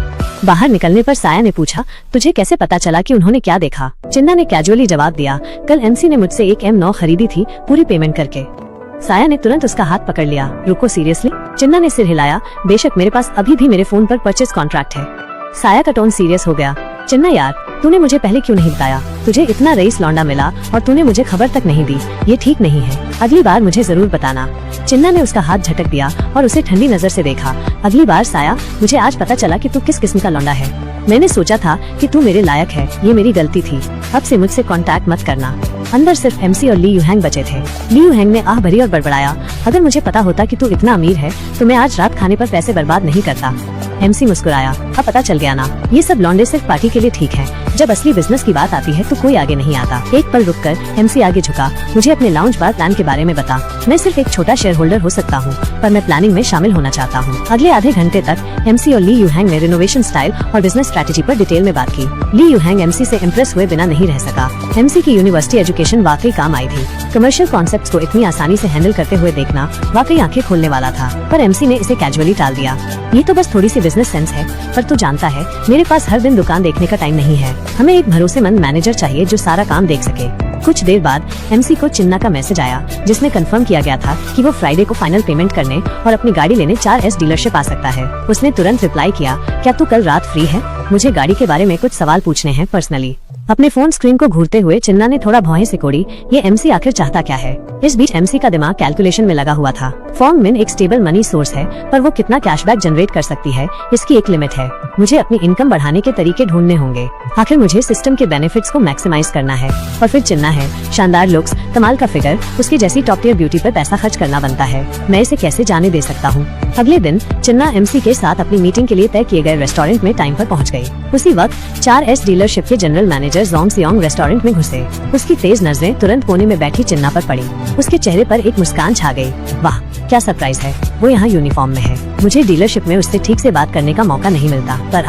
बाहर निकलने पर साया ने पूछा, तुझे कैसे पता चला कि उन्होंने क्या देखा? चिन्ना ने कैजुअली जवाब दिया, कल MC ने मुझसे एक M9 खरीदी थी, पूरी पेमेंट करके। साया ने तुरंत उसका हाथ पकड़ लिया, रुको सीरियसली? चिन्ना ने सिर हिलाया, बेशक मेरे पास अभी भी मेरे फोन पर परचेज कॉन्ट्रैक्ट है। साया का टोन सीरियस हो गया। चिन्ना यार, तूने मुझे पहले क्यों नहीं बताया? तुझे इतना रईस लौंडा मिला और तूने मुझे खबर तक नहीं दी, ये ठीक नहीं है। अगली बार मुझे जरूर बताना। चिन्ना ने उसका हाथ झटक दिया और उसे ठंडी नजर से देखा। अगली बार साया, मुझे आज पता चला कि तू किस किस्म का लौंडा है। मैंने सोचा था कि तू मेरे लायक है, ये मेरी गलती थी। अब से मुझसे कांटेक्ट मत करना। अंदर सिर्फ MC और ली यू हैंग बचे थे। ली यू हैंग ने आह भरी और बड़बड़ाया, अगर मुझे पता होता कि तू इतना अमीर है तो मैं आज रात खाने पर पैसे बर्बाद नहीं करता। MC मुस्कुराया, अब पता चल गया ना, ये सब लौंडे सिर्फ पार्टी के लिए ठीक है, जब असली बिजनेस की बात आती है तो कोई आगे नहीं आता। एक पल रुककर MC आगे झुका, मुझे अपने लाउंज बार प्लान के बारे में बता। मैं सिर्फ एक छोटा शेयर होल्डर हो सकता हूँ, पर मैं प्लानिंग में शामिल होना चाहता हूँ। अगले आधे घंटे तक MC और ली यू हैंग ने रिनोवेशन स्टाइल और बिजनेस स्ट्रैटेजी पर डिटेल में बात की। ली यू हैंग MC से इम्प्रेस हुए बिना नहीं रह सका। MC की यूनिवर्सिटी एजुकेशन वाकई काम आई थी। कमर्शियल कॉन्सेप्ट्स को इतनी आसानी से हैंडल करते हुए देखना वाकई आंखें खोलने वाला था, पर MC ने इसे कैजुअली टाल दिया। ये तो बस थोड़ी सी बिजनेस सेंस है, पर तू जानता है मेरे पास हर दिन दुकान देखने का टाइम नहीं है। हमें एक भरोसेमंद मैनेजर चाहिए जो सारा काम देख सके। कुछ देर बाद एमसी को चिन्ना का मैसेज आया जिसमें कंफर्म किया गया था कि वो फ्राइडे को फाइनल पेमेंट करने और अपनी गाड़ी लेने 4S डीलरशिप आ सकता है। उसने तुरंत रिप्लाई किया, क्या तू कल रात फ्री है? मुझे गाड़ी के बारे में कुछ सवाल पूछने हैं पर्सनली। अपने फोन स्क्रीन को घूरते हुए चिन्ना ने थोड़ा भौहें सिकोड़ी, ये एमसी आखिर चाहता क्या है? इस बीच एमसी का दिमाग कैलकुलेशन में लगा हुआ था। फॉर्म मिन एक स्टेबल मनी सोर्स है, पर वो कितना कैशबैक जनरेट कर सकती है इसकी एक लिमिट है। मुझे अपनी इनकम बढ़ाने के तरीके ढूंढने होंगे। आखिर मुझे सिस्टम के बेनिफिट्स को मैक्सिमाइज करना है। और फिर चिन्ना है, शानदार लुक्स, कमाल का फिगर, उसकी जैसी टॉप टियर ब्यूटी पर पैसा खर्च करना बनता है। मैं इसे कैसे जाने दे सकता हूँ? अगले दिन चिन्ना एमसी के साथ अपनी मीटिंग के लिए तय किए गए रेस्टोरेंट में टाइम पर पहुँच गयी। उसी वक्त 4S डीलरशिप के जनरल मैनेजर जोंग सियोंग रेस्टोरेंट में घुसे। उसकी तेज नजरें तुरंत कोने में बैठी चिन्ना पर पड़ी। उसके चेहरे पर एक मुस्कान छा गई। वाह, क्या सरप्राइज है, वो यहाँ यूनिफॉर्म में है। मुझे डीलरशिप में उससे ठीक से बात करने का मौका नहीं मिलता, पर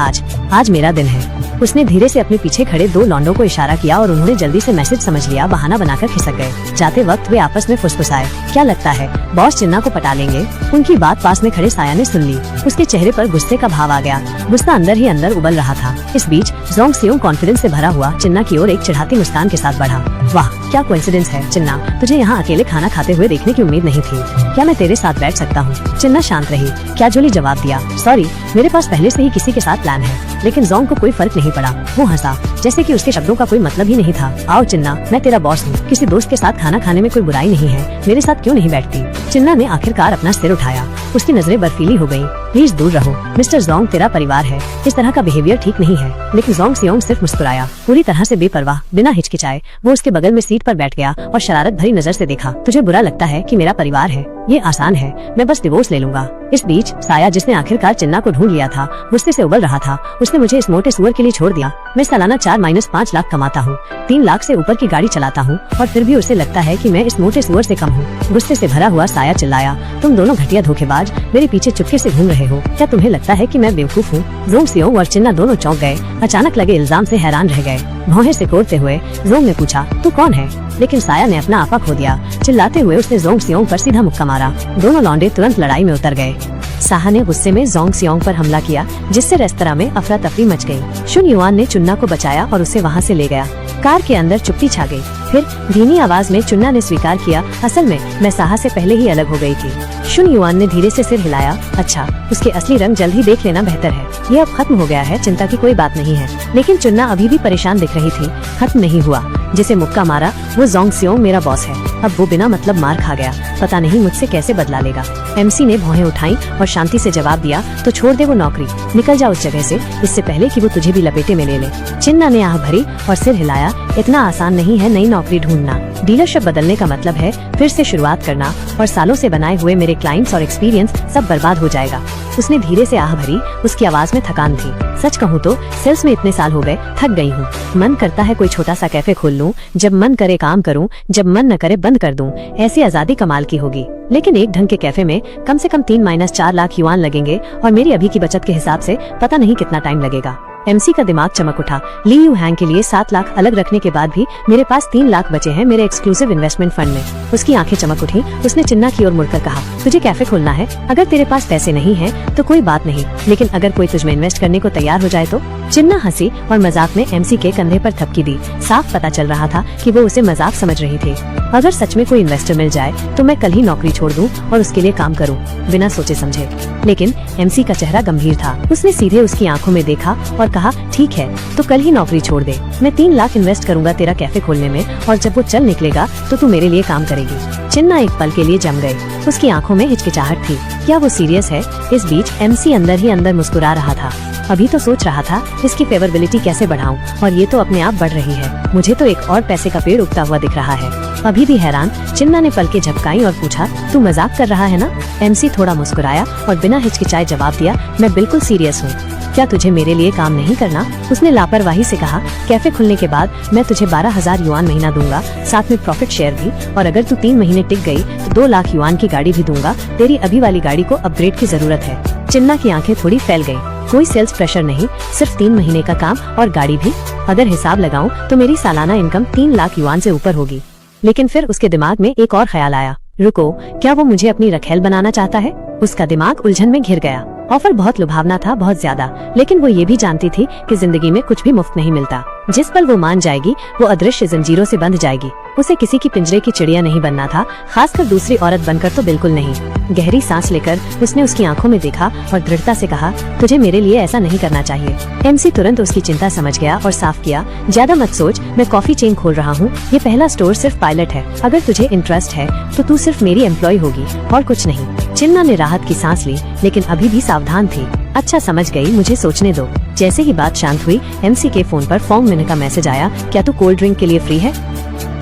आज मेरा दिन है। उसने धीरे से अपने पीछे खड़े 2 लॉन्डों को इशारा किया और उन्होंने जल्दी से मैसेज समझ लिया, बहाना बनाकर खिसक गए। जाते वक्त वे आपस में फुसफुसाए, क्या लगता है बॉस चिन्ना को पटा लेंगे? उनकी बात पास में खड़े साया ने सुन ली। उसके चेहरे पर गुस्से का भाव आ गया। गुस्सा अंदर ही अंदर उबल रहा था। इस बीच जोंग सियोंग कॉन्फिडेंस से भरा हुआ चिन्ना की ओर एक चिढ़ाती मुस्कान के साथ बढ़ा। वाह, क्या कोइंसिडेंस है चिन्ना, तुझे यहाँ अकेले खाना खाते हुए देखने की उम्मीद नहीं थी। क्या मैं तेरे साथ बैठ सकता हूँ? चिन्ना शांत रही, कैजुअली जवाब दिया, सॉरी, मेरे पास पहले से ही किसी के साथ प्लान है। लेकिन जोंग को कोई फर्क नहीं पड़ा। वो हंसा, जैसे कि उसके शब्दों का कोई मतलब ही नहीं था। आओ चिन्ना, मैं तेरा बॉस हूँ, किसी दोस्त के साथ खाना खाने में कोई बुराई नहीं है, मेरे साथ क्यों नहीं बैठती? चिन्ना ने आखिरकार अपना सिर उठाया। उसकी नजरें बर्फीली हो गयी। प्लीज दूर रहो मिस्टर जोंग, तेरा परिवार है, इस तरह का बिहेवियर ठीक नहीं है। लेकिन जोंग सियोंग सिर्फ मुस्कुराया, पूरी तरह से बेपरवाह, बिना हिचकिचाए। वो उसके बगल में सीट पर बैठ गया और शरारत भरी नजर से देखा। तुझे बुरा लगता है कि मेरा परिवार है? ये आसान है, मैं बस डिवोर्स ले लूंगा। इस बीच साया, जिसने आखिरकार चिन्ना को ढूंढ लिया था, गुस्से से उबल रहा था। उसने मुझे इस मोटे सुअर के लिए छोड़ दिया। मैं सालाना 4-5 लाख कमाता हूँ, 3 लाख से ऊपर की गाड़ी चलाता हूँ, और फिर भी उसे लगता है कि मैं इस मोटे सुअर से कम हूँ। गुस्से से भरा हुआ साया चिल्लाया, तुम दोनों घटिया धोखेबाज मेरे पीछे चुपके से घूम रहे हो। क्या तुम्हें लगता है कि मैं बेवकूफ हूँ? जोंग सियोंग और चिन्ना दोनों चौंक गए, अचानक लगे इल्जाम से हैरान रह गए। भौहें सिकोड़ते हुए जोंग ने पूछा, तू कौन है? लेकिन साया ने अपना आपा खो दिया। चिल्लाते हुए उसने जोंग सियोंग पर सीधा मुक्का मारा। दोनों लौंडे तुरंत लड़ाई में उतर गए। साहा ने गुस्से में जोंग सियोंग पर हमला किया, जिससे रेस्तरां में अफरा तफरी मच गई। शुन युआन ने चुन्ना को बचाया और उसे वहाँ से ले गया। कार के अंदर चुप्पी छा गई। फिर धीमी आवाज में चुन्ना ने स्वीकार किया, असल में मैं साहा से पहले ही अलग हो गई थी। शुन युआन ने धीरे से सिर हिलाया, अच्छा, उसके असली रंग जल्द ही देख लेना बेहतर है। ये अब खत्म हो गया है, चिंता की कोई बात नहीं है। लेकिन चुन्ना अभी भी परेशान दिख रही थी। खत्म नहीं हुआ, जिसे मुक्का मारा वो जोंग सियोंग मेरा बॉस है। अब वो बिना मतलब मार खा गया, पता नहीं मुझसे कैसे बदला लेगा। एमसी ने भौहें उठाई और शांति से जवाब दिया, तो छोड़ दे वो नौकरी, निकल जा उस जगह से, इससे पहले कि वो तुझे भी लपेटे में ले ले। चिन्ना ने आह भरी और सिर हिलाया, इतना आसान नहीं है नई नौकरी ढूंढना। डीलरशिप बदलने का मतलब है फिर से शुरुआत करना, और सालों से बनाए हुए मेरे क्लाइंट्स और एक्सपीरियंस सब बर्बाद हो जाएगा। उसने धीरे से आह भरी, उसकी आवाज में थकान थी। सच कहूँ तो सेल्स में इतने साल हो गए, थक गई हूँ। मन करता है कोई छोटा सा कैफे खोल लूं, जब मन करे काम करूं, जब मन न करे बंद कर दूं। ऐसी आजादी कमाल की होगी। लेकिन एक ढंग के कैफे में कम से कम 3-4 लाख युआन लगेंगे, और मेरी अभी की बचत के हिसाब से पता नहीं कितना टाइम लगेगा। एमसी का दिमाग चमक उठा। ली यू हैंग के लिए 7 लाख अलग रखने के बाद भी मेरे पास 3 लाख बचे हैं मेरे एक्सक्लूसिव इन्वेस्टमेंट फंड में। उसकी आंखें चमक उठी। उसने चिन्ना की ओर मुड़कर कहा, तुझे कैफे खोलना है? अगर तेरे पास पैसे नहीं हैं तो कोई बात नहीं, लेकिन अगर कोई तुझमें इन्वेस्ट करने को तैयार हो जाए तो? चिन्ना हंसी और मजाक में एमसी के कंधे पर थपकी दी। साफ पता चल रहा था कि वो उसे मजाक समझ रही थी। अगर सच में कोई इन्वेस्टर मिल जाए तो मैं कल ही नौकरी छोड़ दूं और उसके लिए काम करूं, बिना सोचे समझे। लेकिन एमसी का चेहरा गंभीर था। उसने सीधे उसकी आंखों में देखा और कहा, ठीक है, तो कल ही नौकरी छोड़ दे। मैं 3 लाख इन्वेस्ट करूंगा तेरा कैफे खोलने में, और जब वो चल निकलेगा तो तू मेरे लिए काम करेगी। चिन्ना एक पल के लिए जम गए। उसकी आंखों में हिचकिचाहट थी। क्या वो सीरियस है? इस बीच एमसी अंदर ही अंदर मुस्कुरा रहा था। अभी तो सोच रहा था इसकी फेवरेबिलिटी कैसे बढ़ाऊं, और ये तो अपने आप बढ़ रही है। मुझे तो एक और पैसे का पेड़ उगता हुआ दिख रहा है। अभी भी हैरान, चिन्ना ने पलकें झपकाई और पूछा, तू मजाक कर रहा है ना? एमसी थोड़ा मुस्कुराया और बिना हिचकिचाए जवाब दिया, मैं बिल्कुल सीरियस हूँ। क्या तुझे मेरे लिए काम नहीं करना? उसने लापरवाही से कहा, कैफे खुलने के बाद मैं तुझे 12,000 युआन महीना दूंगा, साथ में प्रॉफिट शेयर भी, और अगर तू 3 महीने टिक गई तो 2 लाख युआन की गाड़ी भी दूंगा। तेरी अभी वाली गाड़ी को अपग्रेड की जरूरत है। चिन्ना की आंखें थोड़ी फैल गयी। कोई सेल्स प्रेशर नहीं, सिर्फ 3 महीने का काम और गाड़ी भी। अगर हिसाब लगाऊं तो मेरी सालाना इनकम 3 लाख युआन से ऊपर होगी। लेकिन फिर उसके दिमाग में एक और ख्याल आया, रुको, क्या वो मुझे अपनी रखेल बनाना चाहता है? उसका दिमाग उलझन में घिर गया। ऑफर बहुत लुभावना था, बहुत ज्यादा, लेकिन वो ये भी जानती थी कि जिंदगी में कुछ भी मुफ्त नहीं मिलता। जिस पल वो मान जाएगी वो अदृश्य जंजीरों से बंध जाएगी। उसे किसी की पिंजरे की चिड़िया नहीं बनना था, खासकर दूसरी औरत बनकर तो बिल्कुल नहीं। गहरी सांस लेकर उसने उसकी आंखों में देखा और दृढ़ता से कहा, तुझे मेरे लिए ऐसा नहीं करना चाहिए। एमसी तुरंत उसकी चिंता समझ गया और साफ किया, ज्यादा मत सोच, मैं कॉफी चेन खोल रहा हूँ। ये पहला स्टोर सिर्फ पायलट है। अगर तुझे इंटरेस्ट है तो तू सिर्फ मेरी एम्प्लॉय होगी और कुछ नहीं। चिन्ना ने राहत की सांस ली, लेकिन अभी भी सावधान थी। अच्छा समझ गई, मुझे सोचने दो। जैसे ही बात शांत हुई, एमसी के फोन पर फॉन्ग मिन का मैसेज आया, क्या तू कोल्ड ड्रिंक के लिए फ्री है?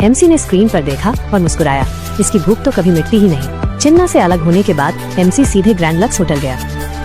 एमसी ने स्क्रीन पर देखा और मुस्कुराया। इसकी भूख तो कभी मिटती ही नहीं। चिन्ना से अलग होने के बाद एमसी सीधे ग्रैंड लक्स होटल गया।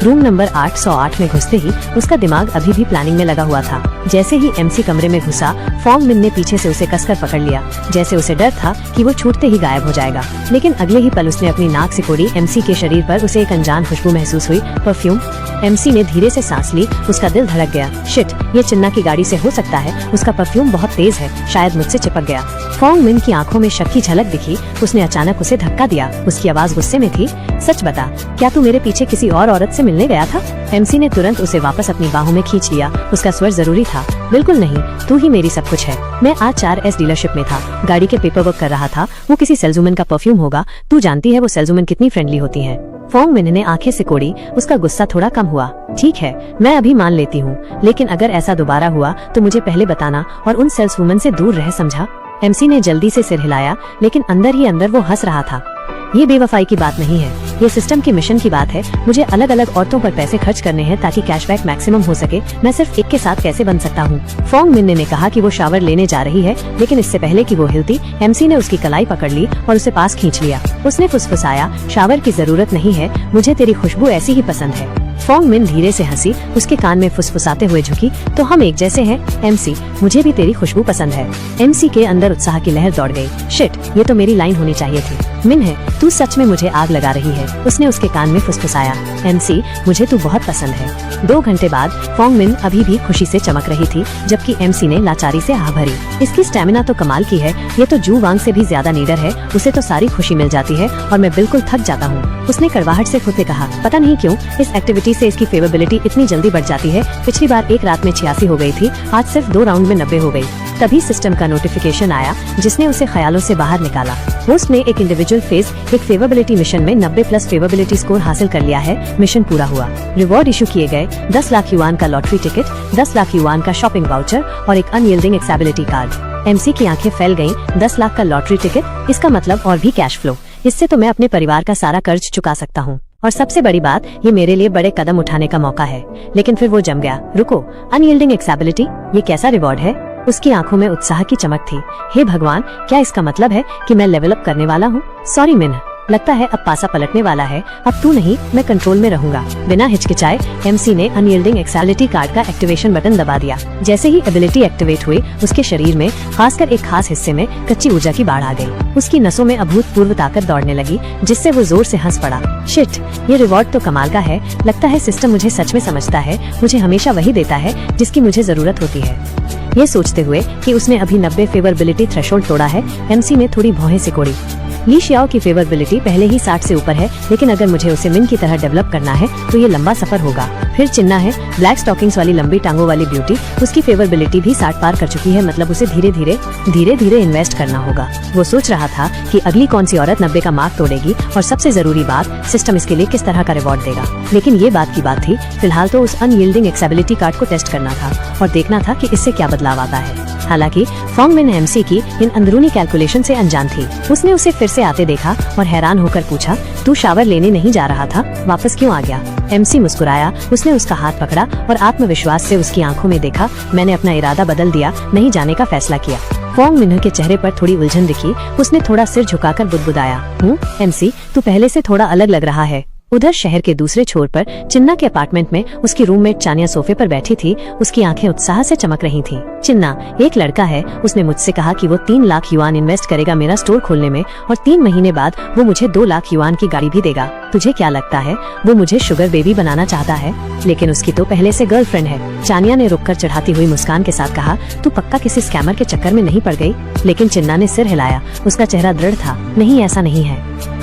रूम नंबर 808 में घुसते ही उसका दिमाग अभी भी प्लानिंग में लगा हुआ था। जैसे ही एमसी कमरे में घुसा, फॉन्ग मिन ने पीछे से उसे कसकर पकड़ लिया, जैसे उसे डर था कि वो छूटते ही गायब हो जाएगा। लेकिन अगले ही पल उसने अपनी नाक सिकोड़ी। एमसी के शरीर पर उसे एक अनजान खुशबू महसूस हुई, परफ्यूम। एमसी ने धीरे से सांस ली, उसका दिल धड़क गया। शिट, ये चिन्ना की गाड़ी से हो सकता है, उसका परफ्यूम बहुत तेज है, शायद मुझसे चिपक गया। फॉन्ग मिन की आंखों में शक की झलक दिखी। उसने अचानक उसे धक्का दिया। उसकी आवाज गुस्से में थी, सच बता, क्या तू मेरे पीछे किसी और औरत से मिलने गया था? एमसी ने तुरंत उसे वापस अपनी बाहों में खींच लिया। उसका स्वर जरूरी था, बिल्कुल नहीं, तू ही मेरी सब कुछ है। मैं आज 4S डीलरशिप में था, गाड़ी के पेपर वर्क कर रहा था। वो किसी सेल्सवुमन का परफ्यूम होगा। तू जानती है वो सेल्सवुमन कितनी फ्रेंडली होती हैं। फॉन्ग मिन ने आंखें सिकोड़ी। उसका गुस्सा थोड़ा कम हुआ। ठीक है, मैं अभी मान लेती हूँ, लेकिन अगर ऐसा दोबारा हुआ तो मुझे पहले बताना और उन सेल्सवुमन से दूर रह, समझा? एमसी ने जल्दी से सिर हिलाया, लेकिन अंदर ही अंदर वो हंस रहा था। ये बेवफाई की बात नहीं है, ये सिस्टम के मिशन की बात है। मुझे अलग अलग औरतों पर पैसे खर्च करने हैं ताकि कैशबैक मैक्सिमम हो सके। मैं सिर्फ एक के साथ कैसे बन सकता हूँ? फॉन्ग मिन ने कहा कि वो शावर लेने जा रही है, लेकिन इससे पहले कि वो हिलती, एमसी ने उसकी कलाई पकड़ ली और उसे पास खींच लिया। उसने फुसफुसाया, शावर की जरूरत नहीं है, मुझे तेरी खुशबू ऐसी ही पसंद है। फॉन्ग मिन धीरे से हंसी, उसके कान में फुसफुसाते हुए झुकी, तो हम एक जैसे हैं एमसी, मुझे भी तेरी खुशबू पसंद है। एमसी के अंदर उत्साह की लहर दौड़ गई। शिट, ये तो मेरी लाइन होनी चाहिए थी। मिन है, तू सच में मुझे आग लगा रही है, उसने उसके कान में फुसफुसाया। एमसी, मुझे तू बहुत पसंद है। 2 घंटे बाद फॉन्ग मिन अभी भी खुशी से चमक रही थी, जबकि एमसी ने लाचारी से आह भरी। इसकी स्टेमिना तो कमाल की है, ये तो जू वांग से भी ज्यादा नीडर है। उसे तो सारी खुशी मिल जाती है और मैं बिल्कुल थक जाता हूँ। उसने कड़वाहट से खुद से कहा, पता नहीं क्यों इस एक्टिविटी से इसकी फेवरेबिलिटी इतनी जल्दी बढ़ जाती है। पिछली बार एक रात में 86 हो गई थी, आज सिर्फ 2 राउंड में 90 हो गई। तभी सिस्टम का नोटिफिकेशन आया, जिसने उसे ख्यालों से बाहर निकाला। होस्ट ने एक इंडिविजुअल फेज, एक फेवरेबिलिटी मिशन में 90+ फेवरेबिलिटी स्कोर हासिल कर लिया है। मिशन पूरा हुआ। रिवॉर्ड इशू किए गए, 10 लाख युआन का लॉटरी टिकट, 10 लाख युआन का शॉपिंग वाउचर और एक अनयील्डिंग एक्सेबिलिटी कार्ड। एमसी की आंखें फैल गईं। 10 लाख का लॉटरी टिकट, इसका मतलब और भी कैश फ्लो। इससे तो मैं अपने परिवार का सारा कर्ज चुका सकता हूँ। और सबसे बड़ी बात, ये मेरे लिए बड़े कदम उठाने का मौका है। लेकिन फिर वो जम गया। रुको, अनयील्डिंग एक्सेबिलिटी, ये कैसा रिवॉर्ड है? उसकी आंखों में उत्साह की चमक थी। हे भगवान, क्या इसका मतलब है कि मैं लेवल अप करने वाला हूँ? सॉरी मिन, लगता है अब पासा पलटने वाला है। अब तू नहीं, मैं कंट्रोल में रहूंगा। बिना हिचकिचाए एमसी ने अनयील्डिंग एक्सेबिलिटी कार्ड का एक्टिवेशन बटन दबा दिया। जैसे ही एबिलिटी एक्टिवेट हुई, उसके शरीर में, खासकर एक खास हिस्से में, कच्ची ऊर्जा की बाढ़ आ गई। उसकी नसों में अभूतपूर्व ताकत दौड़ने लगी, जिससे वो जोर से हंस पड़ा। शिट, ये रिवॉर्ड तो कमाल का है। लगता है सिस्टम मुझे सच में समझता है। मुझे हमेशा वही देता है जिसकी मुझे जरूरत होती है। ये सोचते हुए कि उसने अभी 90 फेवरेबिलिटी थ्रेशोल्ड तोड़ा है, एमसी ने थोड़ी भौहें सिकोड़ी। ली शियाओ की फेवरेबिलिटी पहले ही 60 से ऊपर है, लेकिन अगर मुझे उसे मिन की तरह डेवलप करना है तो ये लंबा सफर होगा। फिर चिन्ना है, ब्लैक स्टॉकिंग्स वाली लंबी टांगों वाली ब्यूटी, उसकी फेवरेबिलिटी भी 60 पार कर चुकी है। मतलब उसे धीरे धीरे इन्वेस्ट करना होगा। वो सोच रहा था कि अगली कौन सी औरत 90 का मार्क तोड़ेगी, और सबसे जरूरी बात, सिस्टम इसके लिए किस तरह का रिवॉर्ड देगा। लेकिन ये बात की बात थी, फिलहाल तो उस अनयील्डिंग एक्सेबिलिटी कार्ड को टेस्ट करना था और देखना था कि इससे क्या बदलाव आता है। हालांकि फॉन्ग मिन एमसी की इन अंदरूनी कैलकुलेशन से अनजान थी। उसने उसे फिर से आते देखा और हैरान होकर पूछा, तू शावर लेने नहीं जा रहा था, वापस क्यों आ गया? एमसी मुस्कुराया। उसने उसका हाथ पकड़ा और आत्मविश्वास से उसकी आंखों में देखा। मैंने अपना इरादा बदल दिया, नहीं जाने का फैसला किया। फॉन्ग मिन के चेहरे पर थोड़ी उलझन दिखी। उसने थोड़ा सिर झुकाकर बुदबुदाया, एमसी, तू पहले से थोड़ा अलग लग रहा है। उधर शहर के दूसरे छोर पर चिन्ना के अपार्टमेंट में उसकी रूममेट चानिया सोफे पर बैठी थी। उसकी आंखें उत्साह से चमक रही थीं। चिन्ना, एक लड़का है, उसने मुझसे कहा कि वो 3 लाख युआन इन्वेस्ट करेगा मेरा स्टोर खोलने में, और 3 महीने बाद वो मुझे 2 लाख युआन की गाड़ी भी देगा। तुझे क्या लगता है, वो मुझे शुगर बेबी बनाना चाहता है? लेकिन उसकी तो पहले से गर्लफ्रेंड है। चानिया ने रुककर चढ़ाती हुई मुस्कान के साथ कहा, तू पक्का किसी स्कैमर के चक्कर में नहीं पड़ गई? लेकिन चिन्ना ने सिर हिलाया। उसका चेहरा दृढ़ था। नहीं, ऐसा नहीं है।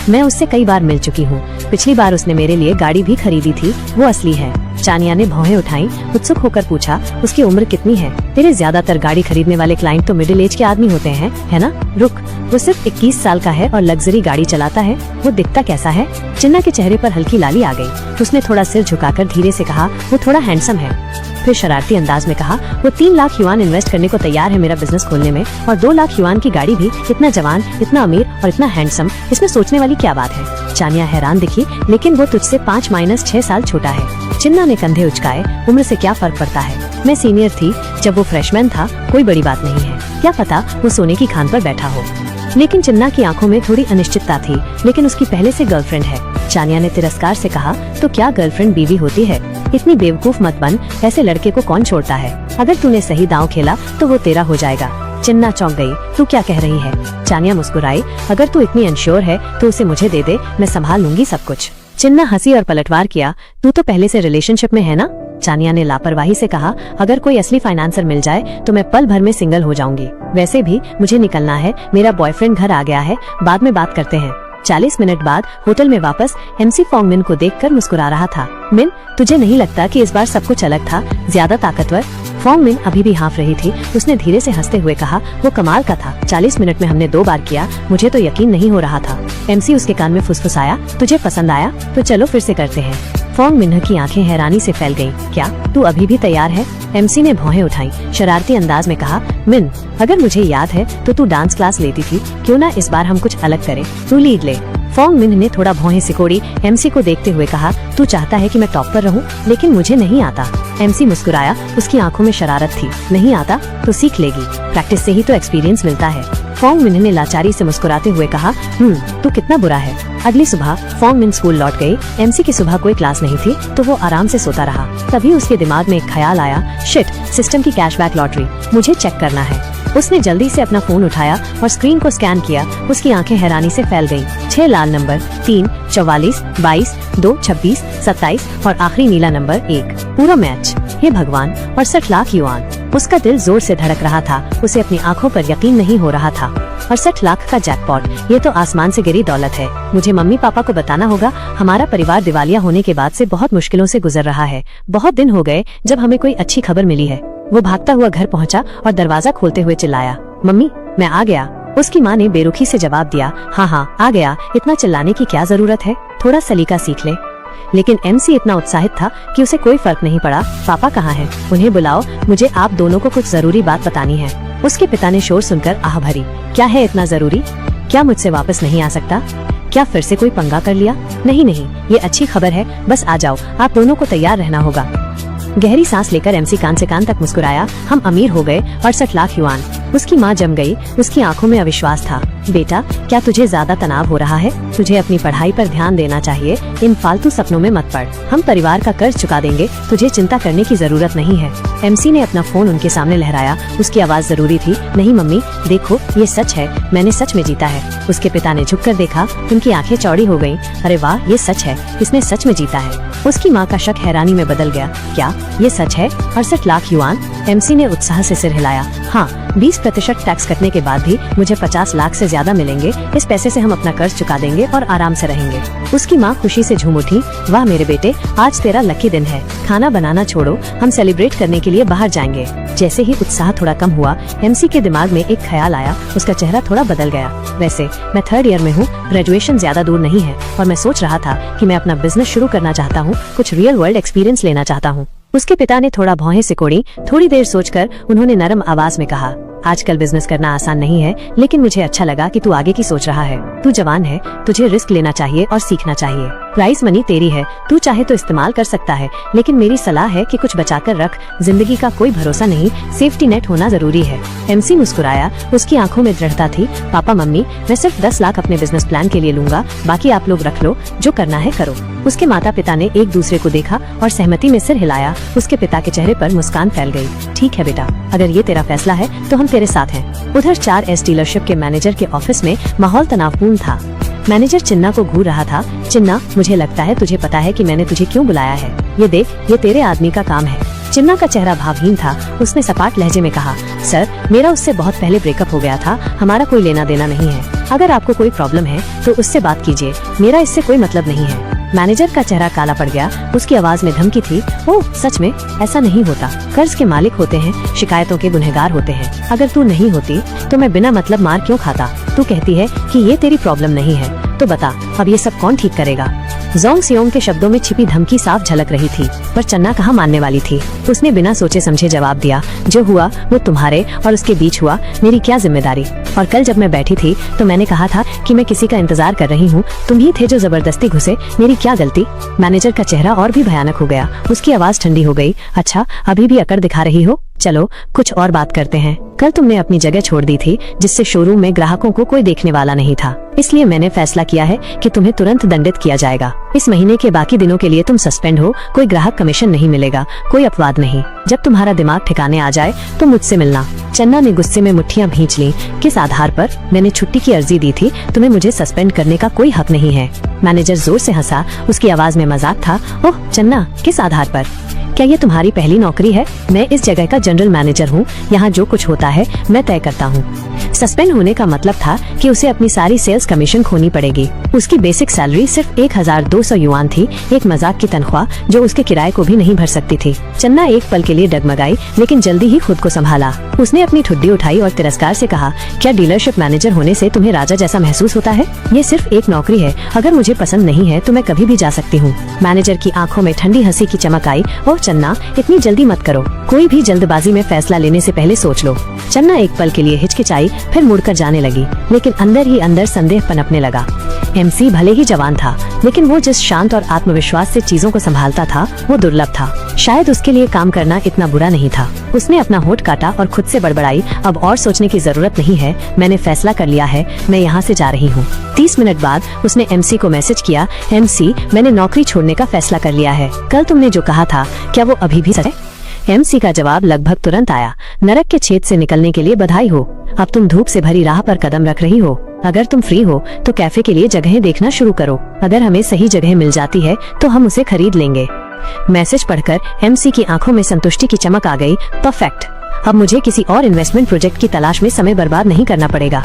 मैं उससे कई बार मिल चुकी हूँ। पिछली बार उसने मेरे लिए गाड़ी भी खरीदी थी। वो असली है। चानिया ने भौहें उठाई, उत्सुक होकर पूछा, उसकी उम्र कितनी है? तेरे ज्यादातर गाड़ी खरीदने वाले क्लाइंट तो मिडिल एज के आदमी होते हैं, है ना? रुक, वो सिर्फ 21 साल का है और लग्जरी गाड़ी चलाता है। वो दिखता कैसा है? चिन्ना के चेहरे पर हल्की लाली आ गई। उसने थोड़ा सिर झुकाकर धीरे से कहा, वो थोड़ा हैंडसम है। फिर शरारती अंदाज में कहा, वो 3 लाख युआन इन्वेस्ट करने को तैयार है मेरा बिजनेस खोलने में, और 2 लाख युआन की गाड़ी भी। इतना जवान, इतना अमीर और इतना हैंडसम, इसमें सोचने वाली क्या बात है? चानिया हैरान दिखी, लेकिन वो तुझसे 5-6 साल छोटा है। चिन्ना ने कंधे उचकाए, उम्र से क्या फर्क पड़ता है? मैं सीनियर थी जब वो फ्रेशमैन था, कोई बड़ी बात नहीं है। क्या पता वो सोने की खान पर बैठा हो। लेकिन चिन्ना की आंखों में थोड़ी अनिश्चितता थी, लेकिन उसकी पहले से गर्लफ्रेंड है। चानिया ने तिरस्कार से कहा, तो क्या गर्लफ्रेंड बीवी होती है? इतनी बेवकूफ मत बन, ऐसे लड़के को कौन छोड़ता है? अगर तूने सही दांव खेला तो वो तेरा हो जाएगा। चिन्ना चौंक गई, तू क्या कह रही है? चानिया मुस्कुराई, अगर तू इतनी अनश्योर है तो उसे मुझे दे दे, मैं संभाल लूंगी सब कुछ। चिन्ना हंसी और पलटवार किया, तू तो पहले से रिलेशनशिप में है ना? चानिया ने लापरवाही से कहा, अगर कोई असली फाइनेंसर मिल जाए तो मैं पल भर में सिंगल हो जाऊंगी। वैसे भी मुझे निकलना है, मेरा बॉयफ्रेंड घर आ गया है, बाद में बात करते हैं। 40 मिनट बाद होटल में वापस एमसी फोंग मिन को देखकर मुस्कुरा रहा था। मिन, तुझे नहीं लगता कि इस बार सब कुछ अलग था, ज्यादा ताकतवर? फोंग मिन अभी भी हाँफ रही थी। उसने धीरे से हंसते हुए कहा, वो कमाल का था। 40 मिनट में हमने 2 बार किया, मुझे तो यकीन नहीं हो रहा था। एमसी उसके कान में फुसफुसाया, तुझे पसंद आया? तो चलो फिर से करते हैं। फोंग मिन की आंखें हैरानी से फैल गईं। क्या तू अभी भी तैयार है? एमसी ने भौहें उठाई, शरारती अंदाज में कहा, मिन, अगर मुझे याद है तो तू डांस क्लास लेती थी, क्यों ना इस बार हम कुछ अलग करें, तू लीड ले। फोंग मिन ने थोड़ा भौहें सिकोड़ी एमसी को देखते हुए कहा, तू चाहता है कि मैं टॉप पर रहूं, लेकिन मुझे नहीं आता। एमसी मुस्कुराया, उसकी आंखों में शरारत थी। नहीं आता तो सीख लेगी, प्रैक्टिस से ही तो एक्सपीरियंस मिलता है। फोंग मिन ने लाचारी से मुस्कुराते हुए कहा, तू कितना बुरा है। अगली सुबह फोंग मिन स्कूल लौट गई। एमसी की सुबह कोई क्लास नहीं थी तो वो आराम से सोता रहा। तभी उसके दिमाग में एक ख्याल आया, शिट, सिस्टम की कैशबैक लॉटरी, मुझे चेक करना है। उसने जल्दी से अपना फोन उठाया और स्क्रीन को स्कैन किया। उसकी आंखें हैरानी से फैल गईं। 6 लाल नंबर, 3, 44, 22, 2, 26, 27 और आखिरी नीला नंबर 1। पूरा मैच। हे भगवान, 68 लाख युआन। उसका दिल जोर से धड़क रहा था। उसे अपनी आंखों पर यकीन नहीं हो रहा था। 68 लाख का जैकपॉट, ये तो आसमान से गिरी दौलत है। मुझे मम्मी पापा को बताना होगा। हमारा परिवार दिवालिया होने के बाद से बहुत मुश्किलों से गुजर रहा है। बहुत दिन हो गए जब हमें कोई अच्छी खबर मिली है। वो भागता हुआ घर पहुंचा और दरवाजा खोलते हुए चिल्लाया, मम्मी, मैं आ गया। उसकी माँ ने बेरुखी से जवाब दिया, हाँ, आ गया। इतना चिल्लाने की क्या जरूरत है, थोड़ा सलीका सीख ले। लेकिन एमसी इतना उत्साहित था कि उसे कोई फर्क नहीं पड़ा। पापा कहाँ हैं? उन्हें बुलाओ, मुझे आप दोनों को कुछ जरूरी बात बतानी है। उसके पिता ने शोर सुनकर आह भरी, क्या है इतना जरूरी? क्या मुझसे वापस नहीं आ सकता? क्या फिर से कोई पंगा कर लिया? नहीं, ये अच्छी खबर है, बस आ जाओ, आप दोनों को तैयार रहना होगा। गहरी सांस लेकर एमसी कान से कान तक मुस्कुराया, हम अमीर हो गए, 68 लाख युआन। उसकी माँ जम गई, उसकी आंखों में अविश्वास था। बेटा, क्या तुझे ज्यादा तनाव हो रहा है? तुझे अपनी पढ़ाई पर ध्यान देना चाहिए, इन फालतू सपनों में मत पड़। हम परिवार का कर्ज चुका देंगे, तुझे चिंता करने की जरूरत नहीं है। एमसी ने अपना फोन उनके सामने लहराया। उसकी आवाज जरूरी थी, नहीं मम्मी, देखो ये सच है, मैंने सच में जीता है। उसके पिता ने झुककर देखा, उनकी आंखें चौड़ी हो गयी। अरे वाह, ये सच है, इसने सच में जीता है। उसकी माँ का शक हैरानी में बदल गया, क्या ये सच है? 68 लाख युआन? एमसी ने उत्साह से सिर हिलाया, हाँ, 20% टैक्स कटने के बाद भी मुझे 50 लाख से ज्यादा मिलेंगे। इस पैसे से हम अपना कर्ज चुका देंगे और आराम से रहेंगे। उसकी माँ खुशी से झूम उठी, वाह मेरे बेटे, आज तेरा लकी दिन है। खाना बनाना छोड़ो, हम सेलिब्रेट करने के लिए बाहर जाएंगे। जैसे ही उत्साह थोड़ा कम हुआ, एमसी के दिमाग में एक ख्याल आया। उसका चेहरा थोड़ा बदल गया। वैसे मैं 3rd ईयर में हूँ, ग्रेजुएशन ज्यादा दूर नहीं है, और मैं सोच रहा था कि मैं अपना बिजनेस शुरू करना चाहता हूँ, कुछ रियल वर्ल्ड एक्सपीरियंस लेना चाहता हूँ। उसके पिता ने थोड़ा भौहें सिकोड़ी। थोड़ी देर सोचकर उन्होंने नरम आवाज में कहा, आजकल बिजनेस करना आसान नहीं है, लेकिन मुझे अच्छा लगा कि तू आगे की सोच रहा है। तू जवान है, तुझे रिस्क लेना चाहिए और सीखना चाहिए। प्राइस मनी तेरी है, तू चाहे तो इस्तेमाल कर सकता है, लेकिन मेरी सलाह है कि कुछ बचाकर रख। जिंदगी का कोई भरोसा नहीं, सेफ्टी नेट होना जरूरी है। एमसी मुस्कुराया, उसकी आंखों में दृढ़ता थी। पापा मम्मी, मैं सिर्फ 10 लाख अपने बिजनेस प्लान के लिए लूंगा, बाकी आप लोग रख लो, जो करना है करो। उसके माता पिता ने एक दूसरे को देखा और सहमति में सिर हिलाया। उसके पिता के चेहरे पर मुस्कान फैल गई। ठीक है बेटा, अगर ये तेरा फैसला है तो हम तेरे साथ हैं। उधर 4S डीलरशिप के मैनेजर के ऑफिस में माहौल तनावपूर्ण था। मैनेजर चिन्ना को घूर रहा था। चिन्ना, मुझे लगता है तुझे पता है कि मैंने तुझे क्यों बुलाया है। ये देख, ये तेरे आदमी का काम है। चिन्ना का चेहरा भावहीन था। उसने सपाट लहजे में कहा, सर, मेरा उससे बहुत पहले ब्रेकअप हो गया था, हमारा कोई लेना देना नहीं है। अगर आपको कोई प्रॉब्लम है तो उससे बात कीजिए, मेरा इससे कोई मतलब नहीं है। मैनेजर का चेहरा काला पड़ गया। उसकी आवाज में धमकी थी। ओह सच में? ऐसा नहीं होता। कर्ज के मालिक होते हैं, शिकायतों के गुनहगार होते हैं। अगर तू नहीं होती तो मैं बिना मतलब मार क्यों खाता? तू कहती है कि ये तेरी प्रॉब्लम नहीं है, तो बता अब ये सब कौन ठीक करेगा? जोंग सियोंग के शब्दों में छिपी धमकी साफ झलक रही थी, पर चन्ना कहाँ मानने वाली थी। उसने बिना सोचे समझे जवाब दिया, जो हुआ वो तुम्हारे और उसके बीच हुआ, मेरी क्या जिम्मेदारी? और कल जब मैं बैठी थी तो मैंने कहा था कि मैं किसी का इंतजार कर रही हूँ, तुम ही थे जो जबरदस्ती घुसे, मेरी क्या गलती? मैनेजर का चेहरा और भी भयानक हो गया। उसकी आवाज ठंडी हो गई। अच्छा, अभी भी अकड़ दिखा रही हो? चलो कुछ और बात करते हैं। कल तुमने अपनी जगह छोड़ दी थी, जिससे शोरूम में ग्राहकों को कोई देखने वाला नहीं था। इसलिए मैंने फैसला किया है कि तुम्हें तुरंत दंडित किया जाएगा। इस महीने के बाकी दिनों के लिए तुम सस्पेंड हो। कोई ग्राहक कमीशन नहीं मिलेगा, कोई अपवाद नहीं। जब तुम्हारा दिमाग ठिकाने आ जाए तो मुझसे मिलना। चन्ना ने गुस्से में मुट्ठियां भींच लीं। किस आधार पर? मैंने छुट्टी की अर्जी दी थी, तुम्हें मुझे सस्पेंड करने का कोई हक नहीं है। मैनेजर जोर से हंसा। उसकी आवाज में मजाक था। ओह चन्ना, किस आधार पर? क्या ये तुम्हारी पहली नौकरी है? मैं इस जगह का जनरल मैनेजर हूँ। यहाँ जो कुछ होता है मैं तय करता हूँ। सस्पेंड होने का मतलब था कि उसे अपनी सारी सेल्स कमीशन खोनी पड़ेगी। उसकी बेसिक सैलरी सिर्फ 1200 युआन थी, एक मजाक की तनख्वाह जो उसके किराए को भी नहीं भर सकती थी। चन्ना एक पल के लिए डगमगाई, लेकिन जल्दी ही खुद को संभाला। उसने अपनी ठुड्डी उठाई और तिरस्कार से कहा, क्या डीलरशिप मैनेजर होने से तुम्हें राजा जैसा महसूस होता है? ये सिर्फ एक नौकरी है, अगर मुझे पसंद नहीं है तो मैं कभी भी जा सकती हूँ। मैनेजर की आंखों में ठंडी हंसी की चमक आई। और चन्ना, इतनी जल्दी मत करो, कोई भी जल्दबाजी में फैसला लेने से पहले सोच लो। चन्ना एक पल के लिए हिचकिचाई, फिर मुड़कर जाने लगी, लेकिन अंदर ही अंदर संदेह पनपने लगा। एमसी भले ही जवान था, लेकिन वो जिस शांत और आत्मविश्वास से चीजों को संभालता था वो दुर्लभ था। शायद उसके लिए काम करना इतना बुरा नहीं था। उसने अपना होठ काटा और खुद से बड़बड़ाई, अब और सोचने की जरूरत नहीं है, मैंने फैसला कर लिया है, मैं यहाँ से जा रही हूँ। 30 मिनट बाद उसने एमसी को मैसेज किया, एमसी मैंने नौकरी छोड़ने का फैसला कर लिया है। कल तुमने जो कहा था क्या वो अभी भी सच है? एमसी का जवाब लगभग तुरंत आया, नरक के छेद से निकलने के लिए बधाई हो। अब तुम धूप से भरी राह पर कदम रख रही हो। अगर तुम फ्री हो तो कैफे के लिए जगहें देखना शुरू करो। अगर हमें सही जगह मिल जाती है तो हम उसे खरीद लेंगे। मैसेज पढ़कर एमसी की आंखों में संतुष्टि की चमक आ गई। परफेक्ट, अब मुझे किसी और इन्वेस्टमेंट प्रोजेक्ट की तलाश में समय बर्बाद नहीं करना पड़ेगा।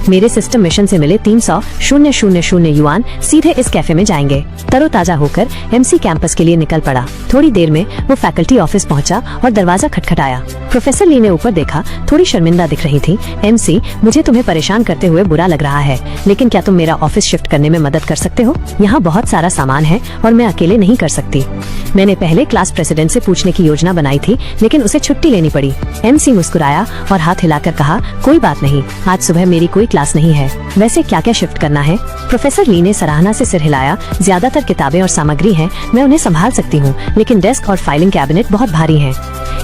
मेरे सिस्टम मिशन से मिले 300,000 युआन सीधे इस कैफे में जाएंगे। तरोताजा होकर एमसी कैंपस के लिए निकल पड़ा। थोड़ी देर में वो फैकल्टी ऑफिस पहुंचा और दरवाजा खटखटाया। प्रोफेसर ली ने ऊपर देखा, थोड़ी शर्मिंदा दिख रही थी। एमसी, मुझे तुम्हें परेशान करते हुए बुरा लग रहा है, लेकिन क्या तुम मेरा ऑफिस शिफ्ट करने में मदद कर सकते हो? यहाँ बहुत सारा सामान है और मैं अकेले नहीं कर सकती। मैंने पहले क्लास प्रेसिडेंट से पूछने की योजना बनाई थी, लेकिन उसे छुट्टी लेनी पड़ी। एमसी मुस्कुराया और हाथ हिलाकर कहा, कोई बात नहीं, आज सुबह मेरी कोई क्लास नहीं है। वैसे क्या क्या शिफ्ट करना है? प्रोफेसर ली ने सराहना से सिर हिलाया। ज्यादातर किताबें और सामग्री हैं, मैं उन्हें संभाल सकती हूँ, लेकिन डेस्क और फाइलिंग कैबिनेट बहुत भारी हैं।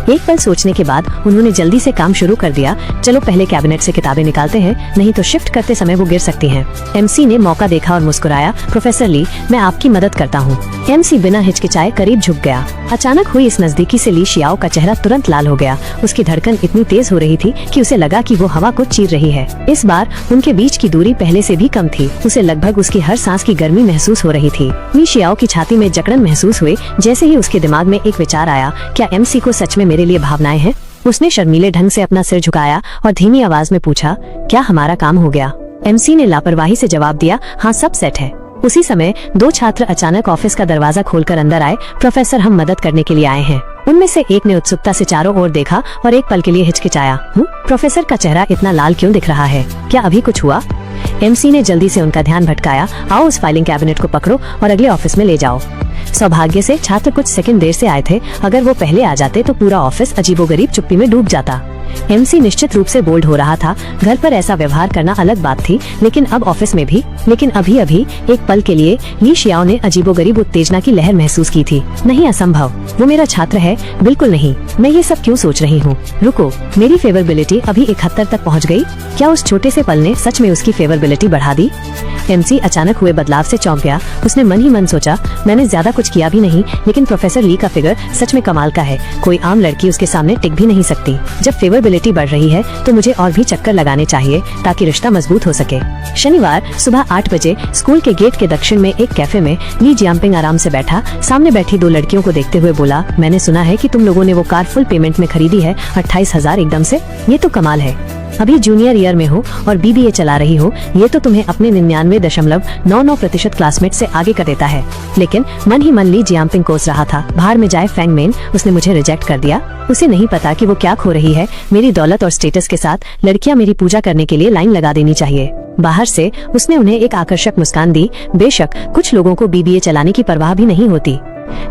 एक पल सोचने के बाद उन्होंने जल्दी से काम शुरू कर दिया। चलो पहले कैबिनेट से किताबें निकालते हैं, नहीं तो शिफ्ट करते समय वो गिर सकती हैं। एमसी ने मौका देखा और मुस्कुराया। प्रोफेसर ली, मैं आपकी मदद करता हूँ। एमसी बिना हिचकिचाए करीब झुक गया। अचानक हुई इस नजदीकी से ली शियाओ का चेहरा तुरंत लाल हो गया। उसकी धड़कन इतनी तेज हो रही थी कि उसे लगा कि वो हवा को चीर रही है। इस बार उनके बीच की दूरी पहले से भी कम थी। उसे लगभग उसकी हर सांस की गर्मी महसूस हो रही थी। ली शियाओ की छाती में जकड़न महसूस हुई। जैसे ही उसके दिमाग में एक विचार आया, क्या एमसी को सच में मेरे लिए भावनाएं हैं? उसने शर्मीले ढंग से अपना सिर झुकाया और धीमी आवाज में पूछा, क्या हमारा काम हो गया? एमसी ने लापरवाही से जवाब दिया, हाँ सब सेट है। उसी समय 2 छात्र अचानक ऑफिस का दरवाजा खोलकर अंदर आए। प्रोफेसर, हम मदद करने के लिए आए हैं। उनमें से एक ने उत्सुकता से चारों ओर देखा और एक पल के लिए हिचकिचाया। प्रोफेसर का चेहरा इतना लाल क्यों दिख रहा है? क्या अभी कुछ हुआ? एमसी ने जल्दी से उनका ध्यान भटकाया। आओ उस फाइलिंग कैबिनेट को पकड़ो और अगले ऑफिस में ले जाओ। सौभाग्य से छात्र कुछ सेकंड देर से आए थे। अगर वो पहले आ जाते तो पूरा ऑफिस अजीबोगरीब चुप्पी में डूब जाता। एमसी निश्चित रूप से बोल्ड हो रहा था। घर पर ऐसा व्यवहार करना अलग बात थी, लेकिन अब ऑफिस में भी। लेकिन अभी अभी एक पल के लिए ली शियाओ ने अजीबोगरीब उत्तेजना की लहर महसूस की थी। नहीं, असंभव, वो मेरा छात्र है। बिल्कुल नहीं, मैं ये सब क्यों सोच रही हूँ? रुको, मेरी फेवरेबिलिटी अभी 71 तक पहुँच गई। क्या उस छोटे से पल ने सच में उसकी फेवरेबिलिटी बढ़ा दी? एमसी अचानक हुए बदलाव से चौंक गया। उसने मन ही मन सोचा, मैंने ज्यादा कुछ किया भी नहीं, लेकिन प्रोफेसर ली का फिगर सच में कमाल का है। कोई आम लड़की उसके सामने टिक भी नहीं सकती। जब फेवरेबिलिटी बढ़ रही है तो मुझे और भी चक्कर लगाने चाहिए ताकि रिश्ता मजबूत हो सके। शनिवार सुबह 8 बजे स्कूल के गेट के दक्षिण में एक कैफे में ली जियांपिंग आराम से बैठा सामने बैठी 2 लड़कियों को देखते हुए बोला, मैंने सुना है कि तुम लोगों ने वो कार फुल पेमेंट में खरीदी है, 28,000 एकदम से। ये तो कमाल है। अभी जूनियर ईयर में हो और BBA चला रही हो, ये तो तुम्हें अपने 99.99% क्लासमेट से आगे कर देता है। लेकिन मन ही मन ली जियांपिंग कोस रहा था। बाहर में जाए फैंगमेन, उसने मुझे रिजेक्ट कर दिया। उसे नहीं पता कि वो क्या खो रही है। मेरी दौलत और स्टेटस के साथ लड़कियां मेरी पूजा करने के लिए लाइन लगा देनी चाहिए। बाहर से उसने उन्हें एक आकर्षक मुस्कान दी। बेशक कुछ लोगों को BBA चलाने की परवाह भी नहीं होती।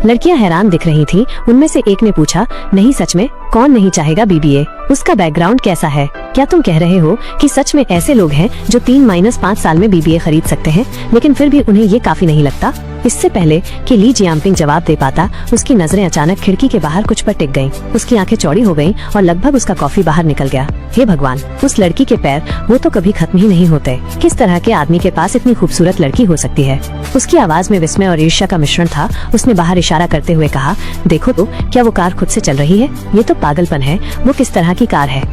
लड़कियां हैरान दिख रही थीं। उनमें से एक ने पूछा, नहीं सच में, कौन नहीं चाहेगा BBA? उसका बैकग्राउंड कैसा है? क्या तुम कह रहे हो कि सच में ऐसे लोग हैं जो 3-5 साल में BBA खरीद सकते हैं, लेकिन फिर भी उन्हें ये काफी नहीं लगता? इससे पहले कि ली जियांपिंग जवाब दे पाता, उसकी नजरें अचानक खिड़की के बाहर कुछ पर टिक गईं। उसकी आंखें चौड़ी हो गईं और लगभग उसका कॉफी बाहर निकल गया। हे भगवान, उस लड़की के पैर, वो तो कभी खत्म ही नहीं होते। किस तरह के आदमी के पास इतनी खूबसूरत लड़की हो सकती है? उसकी आवाज में विस्मय और ईर्ष्या का मिश्रण था। उसने बाहर इशारा करते हुए कहा, देखो तो, क्या वो कार खुद से चल रही है? ये तो पागलपन है। वो किस तरह की कार है?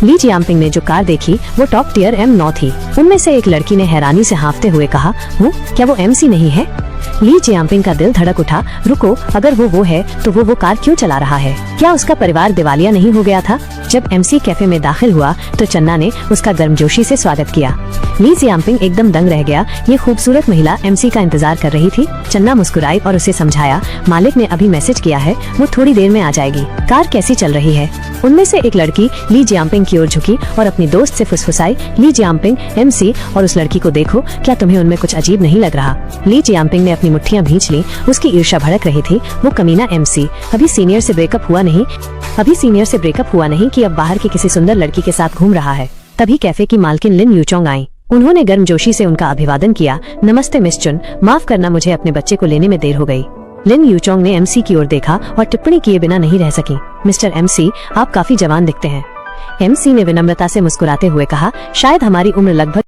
ली जियांपिंग ने जो कार देखी वो टॉप टियर M9 थी। उनमें से एक लड़की ने हैरानी से हाँफते हुए कहा, वो क्या वो MC नहीं है? ली जियांपिंग का दिल धड़क उठा। रुको, अगर वो है तो वो कार क्यों चला रहा है? क्या उसका परिवार दिवालिया नहीं हो गया था? जब MC कैफे में दाखिल हुआ तो चन्ना ने उसका गर्मजोशी से स्वागत किया। ली जियांपिंग एकदम दंग रह गया। ये खूबसूरत महिला MC का इंतजार कर रही थी। चन्ना मुस्कुराई और उसे समझाया, मालिक ने अभी मैसेज किया है, वो थोड़ी देर में आ जाएगी। कार कैसी चल रही है? उनमें से एक लड़की ली जियांपिंग की ओर झुकी और अपनी दोस्त से फुसफुसाई, ली जियांपिंग, MC और उस लड़की को देखो, क्या तुम्हें उनमें कुछ अजीब नहीं लग रहा? ली जियांपिंग ने अपनी मुट्ठियां भींच ली। उसकी ईर्ष्या भड़क रही थी। वो कमीना MC अभी सीनियर से ब्रेकअप हुआ नहीं कि अब बाहर की किसी सुंदर लड़की के साथ घूम रहा है। तभी कैफे की मालकिन लिन यूचोंग आई। उन्होंने गर्मजोशी से उनका अभिवादन किया। नमस्ते मिस चुन, माफ करना, मुझे अपने बच्चे को लेने में देर हो गई। लिन यूचोंग ने MC की ओर देखा और टिप्पणी किए बिना नहीं रह सकी। मिस्टर MC, आप काफी जवान दिखते हैं। MC ने विनम्रता से मुस्कुराते हुए कहा, शायद हमारी उम्र लगभग